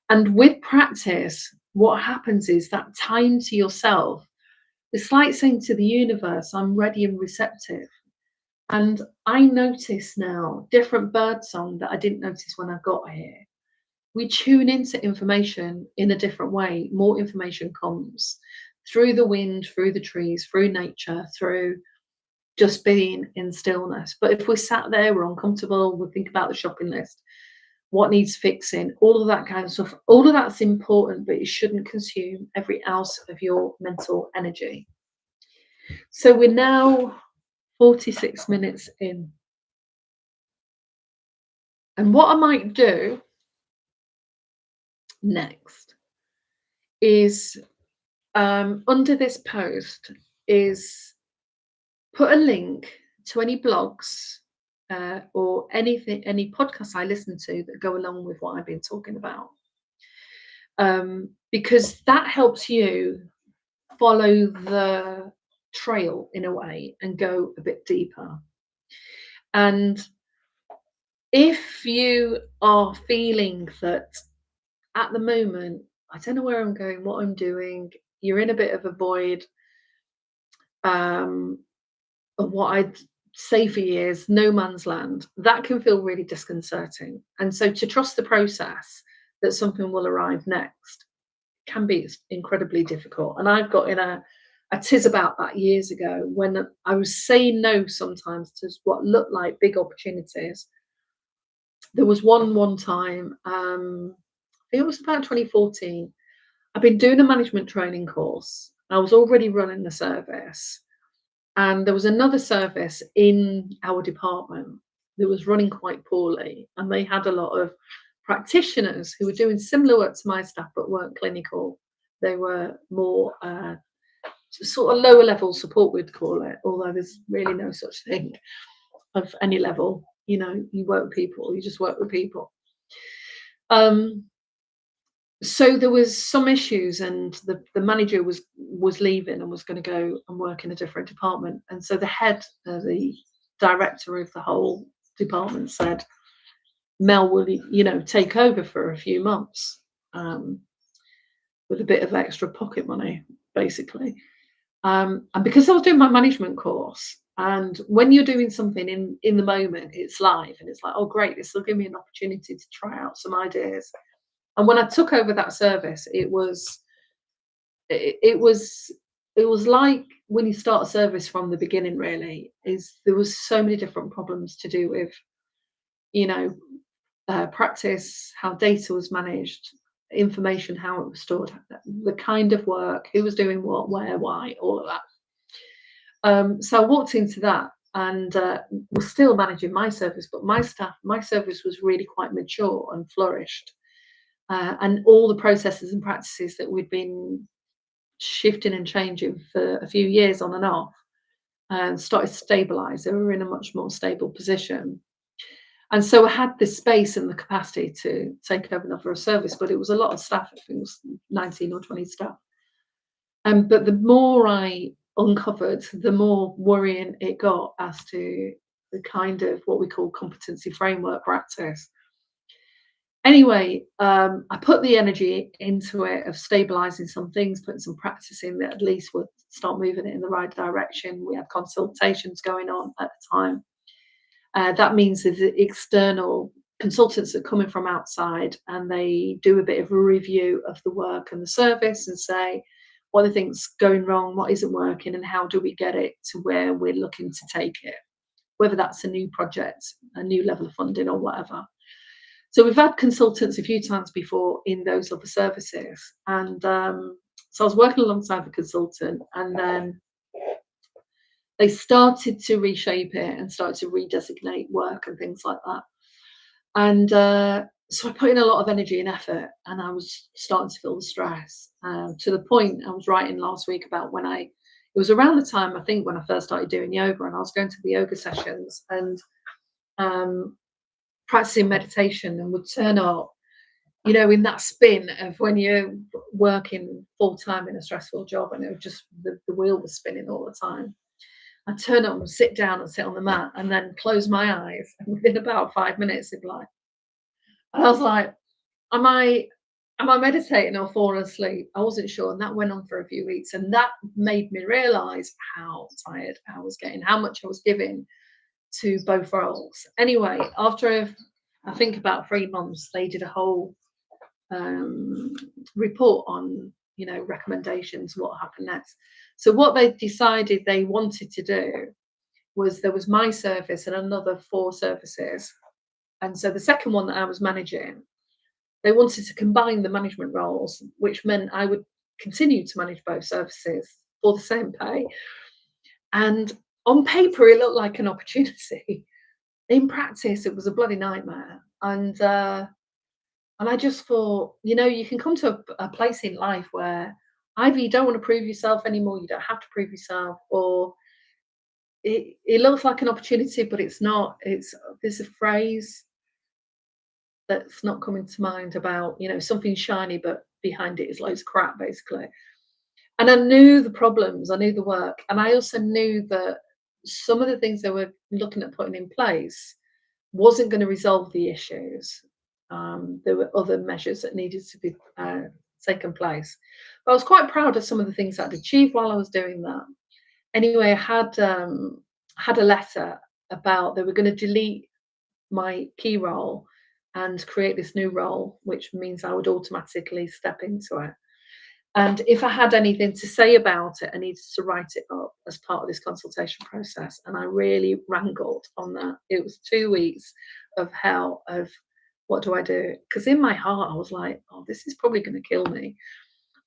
And with practice, what happens is that time to yourself, it's like saying to the universe, I'm ready and receptive. And I notice now different birdsong that I didn't notice when I got here. We tune into information in a different way. More information comes through the wind, through the trees, through nature, through just being in stillness. But if we're sat there, we're uncomfortable, we think about the shopping list, what needs fixing, all of that kind of stuff, all of that's important, but it shouldn't consume every ounce of your mental energy. So we're now 46 minutes in. And what I might do next is, under this post, is put a link to any blogs or anything, any podcasts I listen to that go along with what I've been talking about. Because that helps you follow the trail in a way and go a bit deeper. And if you are feeling that at the moment, I don't know where I'm going, what I'm doing, you're in a bit of a void, of what I'd say for years, no man's land, that can feel really disconcerting. And so to trust the process that something will arrive next can be incredibly difficult. And I've got in a tiz about that years ago, when I was saying no sometimes to what looked like big opportunities. There was one time, I think it was about 2014. I've been doing a management training course. I was already running the service, and there was another service in our department that was running quite poorly, and they had a lot of practitioners who were doing similar work to my staff but weren't clinical. They were more sort of lower level support, we'd call it, although there's really no such thing of any level. You know, you work with people, you just work with people. So there was some issues, and the manager was leaving and was going to go and work in a different department. And so the head, the director of the whole department said, Mel, will you take over for a few months with a bit of extra pocket money, basically. And because I was doing my management course, and when you're doing something in the moment, it's live, and it's like, oh great, this will give me an opportunity to try out some ideas. And when I took over that service, it was like when you start a service from the beginning, really, is there was so many different problems to do with, practice, how data was managed, information, how it was stored, the kind of work, who was doing what, where, why, all of that. So I walked into that and was still managing my service, but my service was really quite mature and flourished. And all the processes and practices that we'd been shifting and changing for a few years on and off, and started to stabilize. They were in a much more stable position. And so I had this space and the capacity to take over another service, but it was a lot of staff. I think it was 19 or 20 staff. But the more I uncovered, the more worrying it got as to the kind of what we call competency framework practice. Anyway, I put the energy into it of stabilizing some things, putting some practice in that at least would start moving it in the right direction. We had consultations going on at the time. That means there's external consultants that come in from outside and they do a bit of a review of the work and the service and say what they think's going wrong, what isn't working, and how do we get it to where we're looking to take it, whether that's a new project, a new level of funding, or whatever. So we've had consultants a few times before in those other services, and so I was working alongside the consultant, and then they started to reshape it and started to redesignate work and things like that. And so I put in a lot of energy and effort, and I was starting to feel the stress to the point I was writing last week about when it was around the time I think when I first started doing yoga, and I was going to the yoga sessions and practicing meditation, and would turn up, in that spin of when you're working full time in a stressful job, and it was just the wheel was spinning all the time. I turn up and sit down and sit on the mat and then close my eyes. And within about 5 minutes, it'd be like, and I was like, am I meditating or falling asleep? I wasn't sure. And that went on for a few weeks. And that made me realize how tired I was getting, how much I was giving to both roles. Anyway, after I think about 3 months, they did a whole report on, recommendations, what happened next. So what they decided they wanted to do was there was my service and another 4 services. And so the second one that I was managing, they wanted to combine the management roles, which meant I would continue to manage both services for the same pay. And on paper, it looked like an opportunity. In practice, it was a bloody nightmare. And I just thought, you can come to a place in life where either you don't want to prove yourself anymore, you don't have to prove yourself, or it looks like an opportunity, but it's not. There's a phrase that's not coming to mind about, something shiny, but behind it is loads of crap, basically. And I knew the problems, I knew the work, and I also knew that some of the things they were looking at putting in place wasn't going to resolve the issues. There were other measures that needed to be taken place. But I was quite proud of some of the things that I'd achieved while I was doing that. Anyway, I had a letter about they were going to delete my key role and create this new role, which means I would automatically step into it. And if I had anything to say about it, I needed to write it up as part of this consultation process. And I really wrangled on that. It was 2 weeks of hell of what do I do? Because in my heart, I was like, oh, this is probably going to kill me.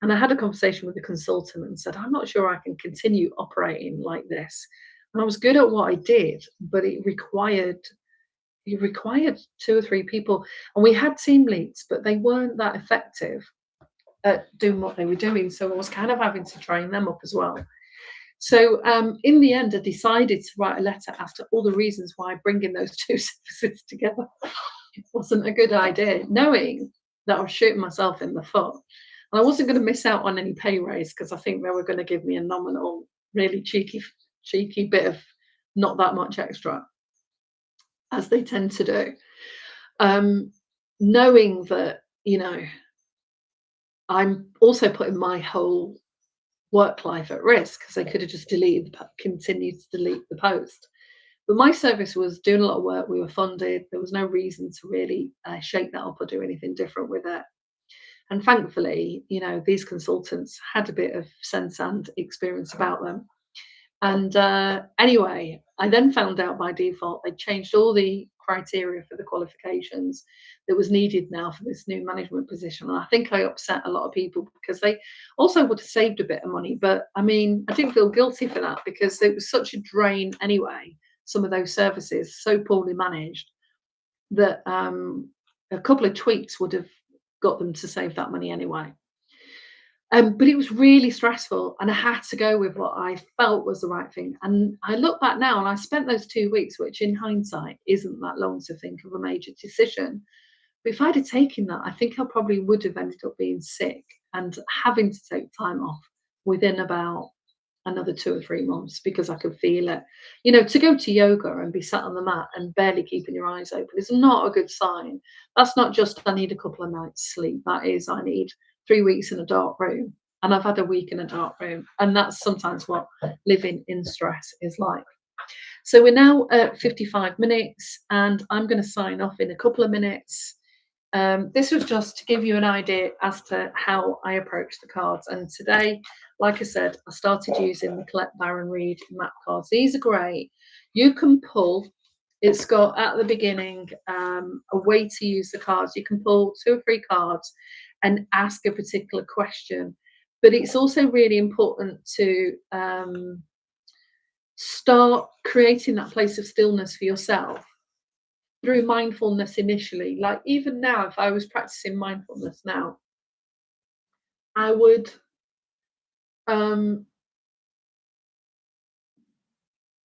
And I had a conversation with the consultant and said, I'm not sure I can continue operating like this. And I was good at what I did, but it required 2 or 3 people. And we had team leads, but they weren't that effective at doing what they were doing. So I was kind of having to train them up as well. So in the end, I decided to write a letter as to all the reasons why bringing those 2 services together wasn't a good idea, knowing that I was shooting myself in the foot. And I wasn't going to miss out on any pay raise because I think they were going to give me a nominal, really cheeky bit of not that much extra, as they tend to do. Knowing that, I'm also putting my whole work life at risk because they could have just continued to delete the post. But my service was doing a lot of work. We were funded. There was no reason to really shake that up or do anything different with it. And thankfully, these consultants had a bit of sense and experience about them. And anyway, I then found out by default they changed all the criteria for the qualifications that was needed now for this new management position. And I think I upset a lot of people because they also would have saved a bit of money. But I mean, I didn't feel guilty for that because it was such a drain anyway. Some of those services so poorly managed that a couple of tweaks would have got them to save that money anyway. But it was really stressful, and I had to go with what I felt was the right thing. And I look back now, and I spent those 2 weeks, which in hindsight isn't that long to think of a major decision. But if I'd have taken that, I think I probably would have ended up being sick and having to take time off within about another 2 or 3 months because I could feel it. To go to yoga and be sat on the mat and barely keeping your eyes open is not a good sign. That's not just I need a couple of nights sleep. That is I need 3 weeks in a dark room. And I've had a week in a dark room. And that's sometimes what living in stress is like. So we're now at 55 minutes, and I'm going to sign off in a couple of minutes. This was just to give you an idea as to how I approach the cards. And today, like I said, I started using the Colette Baron-Reid map cards. These are great. You can pull. It's got at the beginning a way to use the cards. You can pull 2 or 3 cards and ask a particular question. But it's also really important to start creating that place of stillness for yourself through mindfulness initially. Like even now, if I was practicing mindfulness now, I would um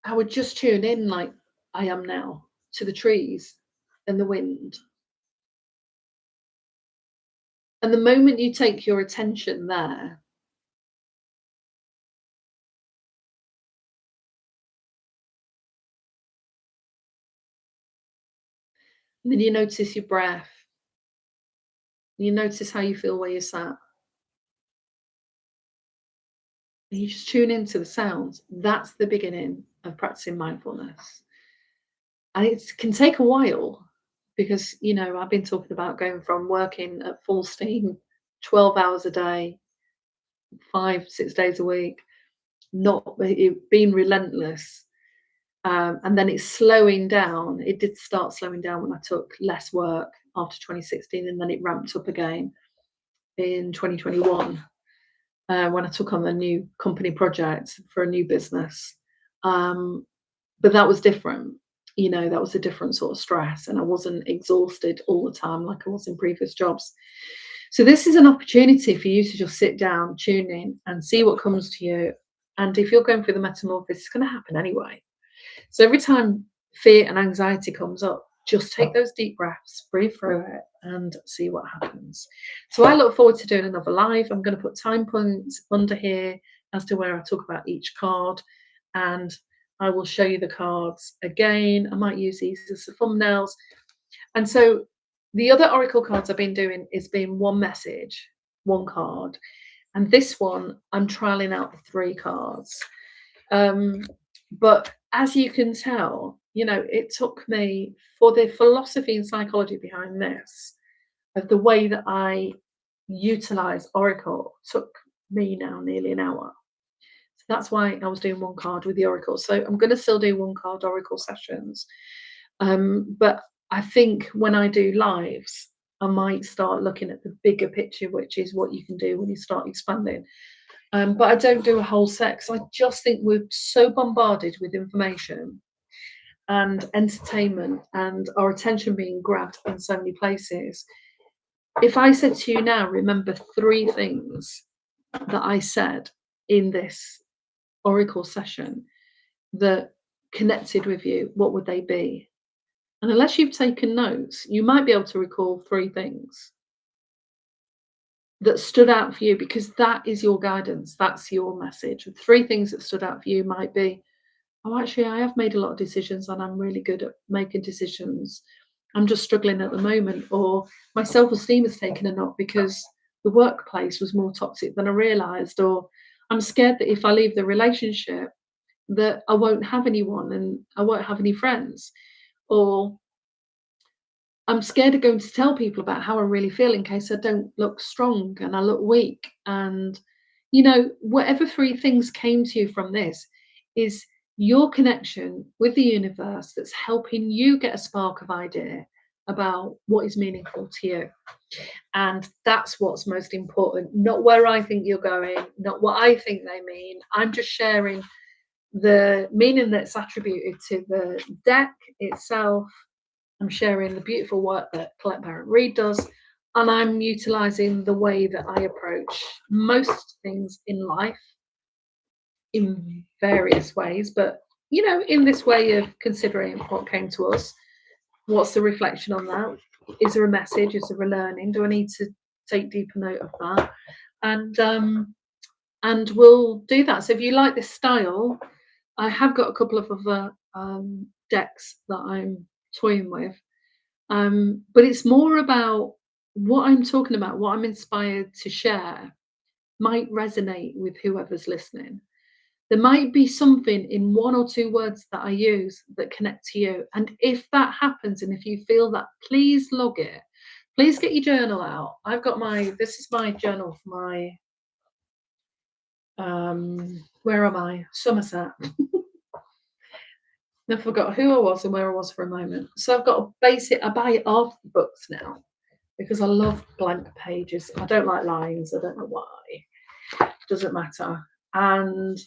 I would just tune in like I am now to the trees and the wind. And the moment you take your attention there, then you notice your breath, you notice how you feel where you're sat, and you just tune into the sounds. That's the beginning of practicing mindfulness. And it can take a while because, I've been talking about going from working at full steam, 12 hours a day, 5, 6 days a week, not it being relentless. And then it's slowing down. It did start slowing down when I took less work after 2016, and then it ramped up again in 2021 when I took on the new company project for a new business. But that was different. That was a different sort of stress, and I wasn't exhausted all the time like I was in previous jobs. So this is an opportunity for you to just sit down, tune in, and see what comes to you. And if you're going through the metamorphosis, it's going to happen anyway. So every time fear and anxiety comes up, just take those deep breaths, breathe through it, and see what happens. So I look forward to doing another live. I'm going to put time points under here as to where I talk about each card, and I will show you the cards again. I might use these as the thumbnails. And so the other oracle cards I've been doing is being one message, one card. And this one, I'm trialing out the 3 cards. But as you can tell, it took me for the philosophy and psychology behind this, of the way that I utilize oracle, took me now nearly an hour. So that's why I was doing 1 card with the oracle. So I'm going to still do 1 card oracle sessions. But I think when I do lives, I might start looking at the bigger picture, which is what you can do when you start expanding. But I don't do a whole set because I just think we're so bombarded with information and entertainment and our attention being grabbed in so many places. If I said to you now, remember 3 things that I said in this oracle session that connected with you, what would they be? And unless you've taken notes, you might be able to recall 3 things that stood out for you, because that is your guidance. That's your message. The 3 things that stood out for you might be, oh, actually, I have made a lot of decisions and I'm really good at making decisions. I'm just struggling at the moment. Or my self-esteem has taken a knock because the workplace was more toxic than I realized. Or I'm scared that if I leave the relationship, that I won't have anyone and I won't have any friends. Or I'm scared of going to tell people about how I really feel in case I don't look strong and I look weak. And, whatever 3 things came to you from this is your connection with the universe that's helping you get a spark of idea about what is meaningful to you. And that's what's most important, not where I think you're going, not what I think they mean. I'm just sharing the meaning that's attributed to the deck itself. I'm sharing the beautiful work that Colette Baron-Reid does. and I'm utilizing the way that I approach most things in life in various ways, but in this way of considering what came to us, what's the reflection on that? Is there a message? Is there a learning? Do I need to take deeper note of that? And we'll do that. So if you like this style, I have got a couple of other decks that I'm toying with, but it's more about what I'm talking about, what I'm inspired to share might resonate with whoever's listening. There might be something in one or two words that I use that connect to you. And if that happens, and if you feel that, please log it. Please get your journal out. This is my journal for my, where am I? Somerset. I forgot who I was and where I was for a moment. So I've got a basic, I buy art books now because I love blank pages. I don't like lines. I don't know why. Doesn't matter. And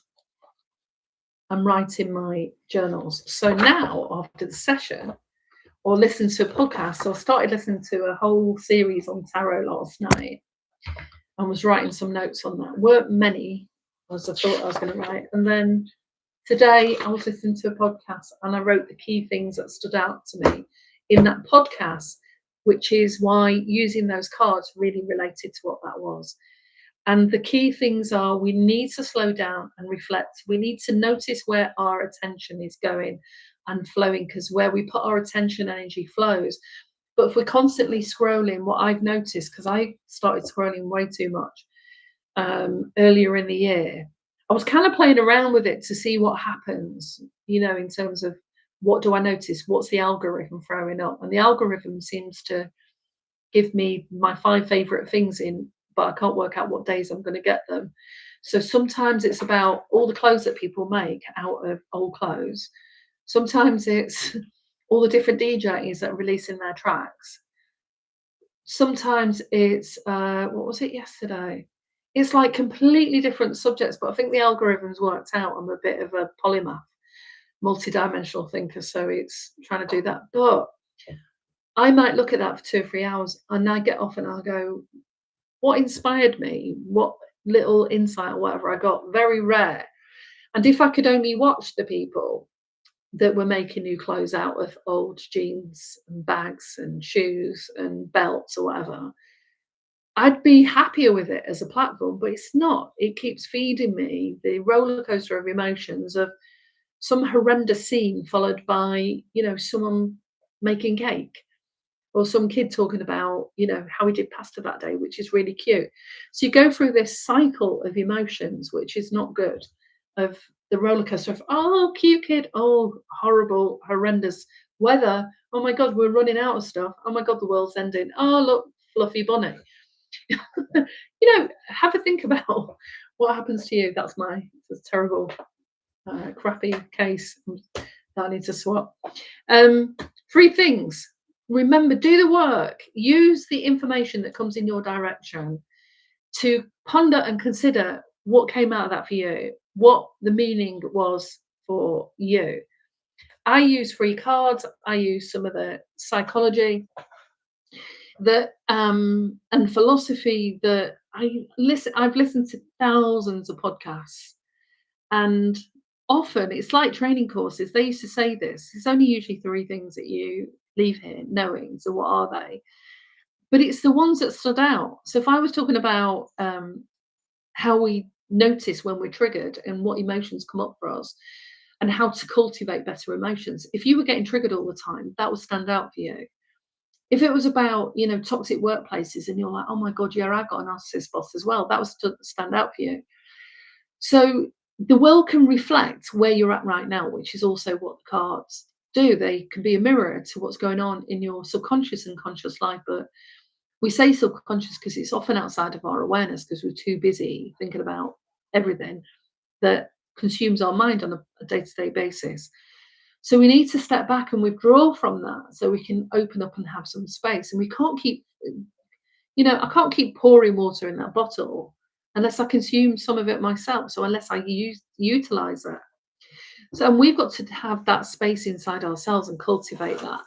I'm writing my journals. So now, after the session, or listen to a podcast, so I started listening to a whole series on tarot last night and was writing some notes on that. Weren't many as I thought I was going to write. And then today I was listening to a podcast and I wrote the key things that stood out to me in that podcast, which is why using those cards really related to what that was. And the key things are we need to slow down and reflect. We need to notice where our attention is going and flowing, because where we put our attention, energy flows. But if we're constantly scrolling, what I've noticed, because I started scrolling way too much earlier in the year, I was kind of playing around with it to see what happens, in terms of what do I notice? What's the algorithm throwing up? And the algorithm seems to give me my 5 favorite things but I can't work out what days I'm going to get them. So sometimes it's about all the clothes that people make out of old clothes. Sometimes it's all the different DJs that are releasing their tracks. Sometimes it's, what was it yesterday? It's like completely different subjects, but I think the algorithm's worked out. I'm a bit of a polymath, multi-dimensional thinker, so it's trying to do that. But I might look at that for 2 or 3 hours and I get off and I'll go, what inspired me? What little insight or whatever I got? Very rare. And if I could only watch the people that were making new clothes out of old jeans and bags and shoes and belts or whatever, I'd be happier with it as a platform, but it's not. It keeps feeding me the roller coaster of emotions of some horrendous scene followed by, someone making cake, or some kid talking about, how he did pasta that day, which is really cute. So you go through this cycle of emotions, which is not good, of the roller coaster of, oh, cute kid, oh, horrible, horrendous weather. Oh my God, we're running out of stuff. Oh my God, the world's ending. Oh, look, fluffy bunny. Have a think about what happens to you. That's my terrible, crappy case that I need to swap. 3 things. Remember, do the work. Use the information that comes in your direction to ponder and consider what came out of that for you, what the meaning was for you. I use free cards. I use some of the psychology that and philosophy that I've listened to thousands of podcasts, and often it's like training courses. They used to say this. It's only usually 3 things that you leave here knowing. So what are they? But it's the ones that stood out. So if I was talking about how we notice when we're triggered and what emotions come up for us and how to cultivate better emotions, if you were getting triggered all the time, that would stand out for you. If it was about, toxic workplaces and you're like, oh my God, yeah, I've got a narcissist boss as well, that would stand out for you. So the world can reflect where you're at right now, which is also what the cards do. They can be a mirror to what's going on in your subconscious and conscious life. But we say subconscious because it's often outside of our awareness because we're too busy thinking about everything that consumes our mind on a day-to-day basis. So we need to step back and withdraw from that so we can open up and have some space. And we can't keep, I can't keep pouring water in that bottle unless I consume some of it myself. So unless I utilize it. So and we've got to have that space inside ourselves and cultivate that.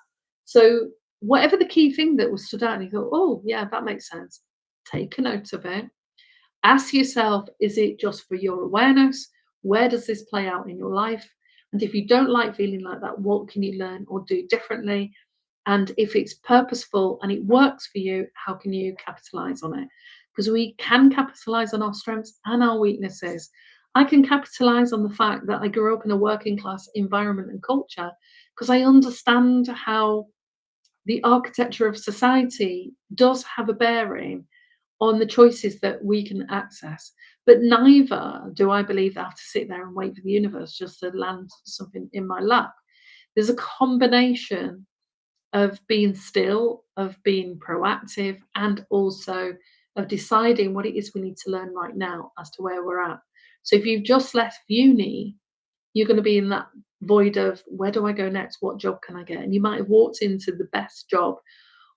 So whatever the key thing that was stood out, and you thought, oh, yeah, that makes sense. Take a note of it. Ask yourself, is it just for your awareness? Where does this play out in your life? And if you don't like feeling like that, what can you learn or do differently? And if it's purposeful and it works for you, how can you capitalize on it? Because we can capitalize on our strengths and our weaknesses. I can capitalize on the fact that I grew up in a working class environment and culture because I understand how the architecture of society does have a bearing on the choices that we can access. But neither do I believe that I have to sit there and wait for the universe just to land something in my lap. There's a combination of being still, of being proactive, and also of deciding what it is we need to learn right now as to where we're at. So if you've just left uni, you're going to be in that void of where do I go next? What job can I get? And you might have walked into the best job,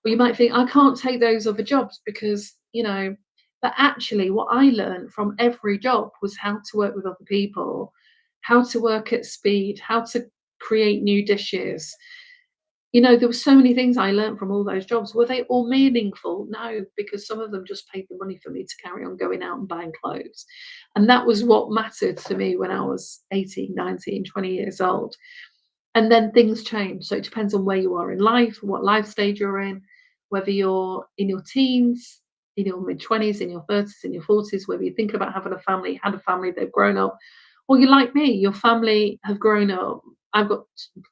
or you might think, I can't take those other jobs because, but actually, what I learned from every job was how to work with other people, how to work at speed, how to create new dishes. There were so many things I learned from all those jobs. Were they all meaningful? No, because some of them just paid the money for me to carry on going out and buying clothes. And that was what mattered to me when I was 18, 19, 20 years old. And then things change. So it depends on where you are in life, what life stage you're in, whether you're in your teens, in your mid 20s, in your 30s, in your 40s, whether you think about having a family, had a family, they've grown up, or you're like me, your family have grown up. I've got,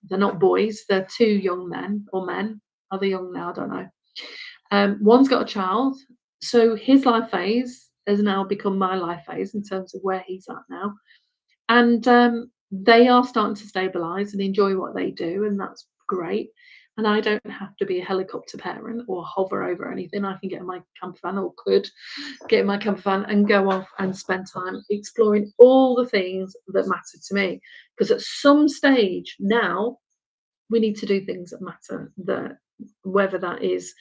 they're not boys, they're two young men or men. Are they young now? I don't know. One's got a child. So his life phase has now become my life phase in terms of where he's at now. And they are starting to stabilize and enjoy what they do, and that's great. And I don't have to be a helicopter parent or hover over anything. I can get in my camper van, or could get in my camper van and go off and spend time exploring all the things that matter to me. Because at some stage now, we need to do things that matter. That whether that is,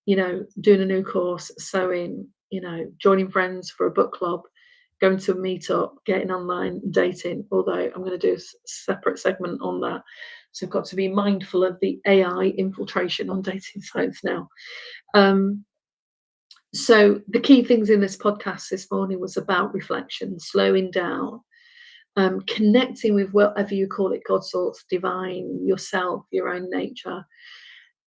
doing a new course, sewing, joining friends for a book club, going to a meetup, getting online dating, although I'm going to do a separate segment on that. So I've got to be mindful of the AI infiltration on dating sites now. So the key things in this podcast this morning was about reflection, slowing down, connecting with whatever you call it, God, source, divine, yourself, your own nature,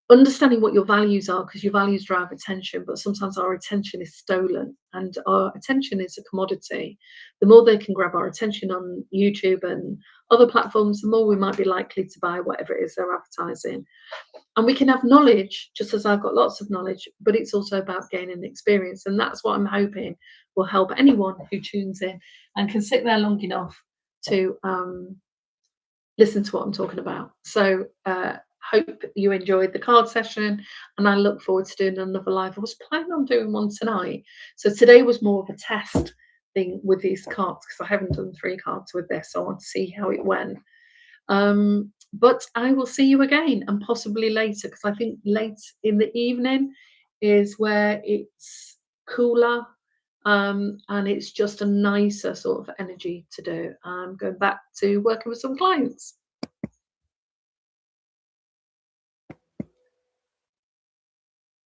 understanding what your values are, because your values drive attention, but sometimes our attention is stolen and our attention is a commodity. The more they can grab our attention on YouTube and other platforms, the more we might be likely to buy whatever it is they're advertising. And we can have knowledge, just as I've got lots of knowledge, but it's also about gaining experience. And that's what I'm hoping will help anyone who tunes in and can sit there long enough to listen to what I'm talking about. So hope you enjoyed the card session, and I look forward to doing another live. I was planning on doing one tonight. So today was more of a test thing with these cards, because I haven't done 3 cards with this. So I want to see how it went. But I will see you again, and possibly later, because I think late in the evening is where it's cooler, and it's just a nicer sort of energy to do. I'm going back to working with some clients.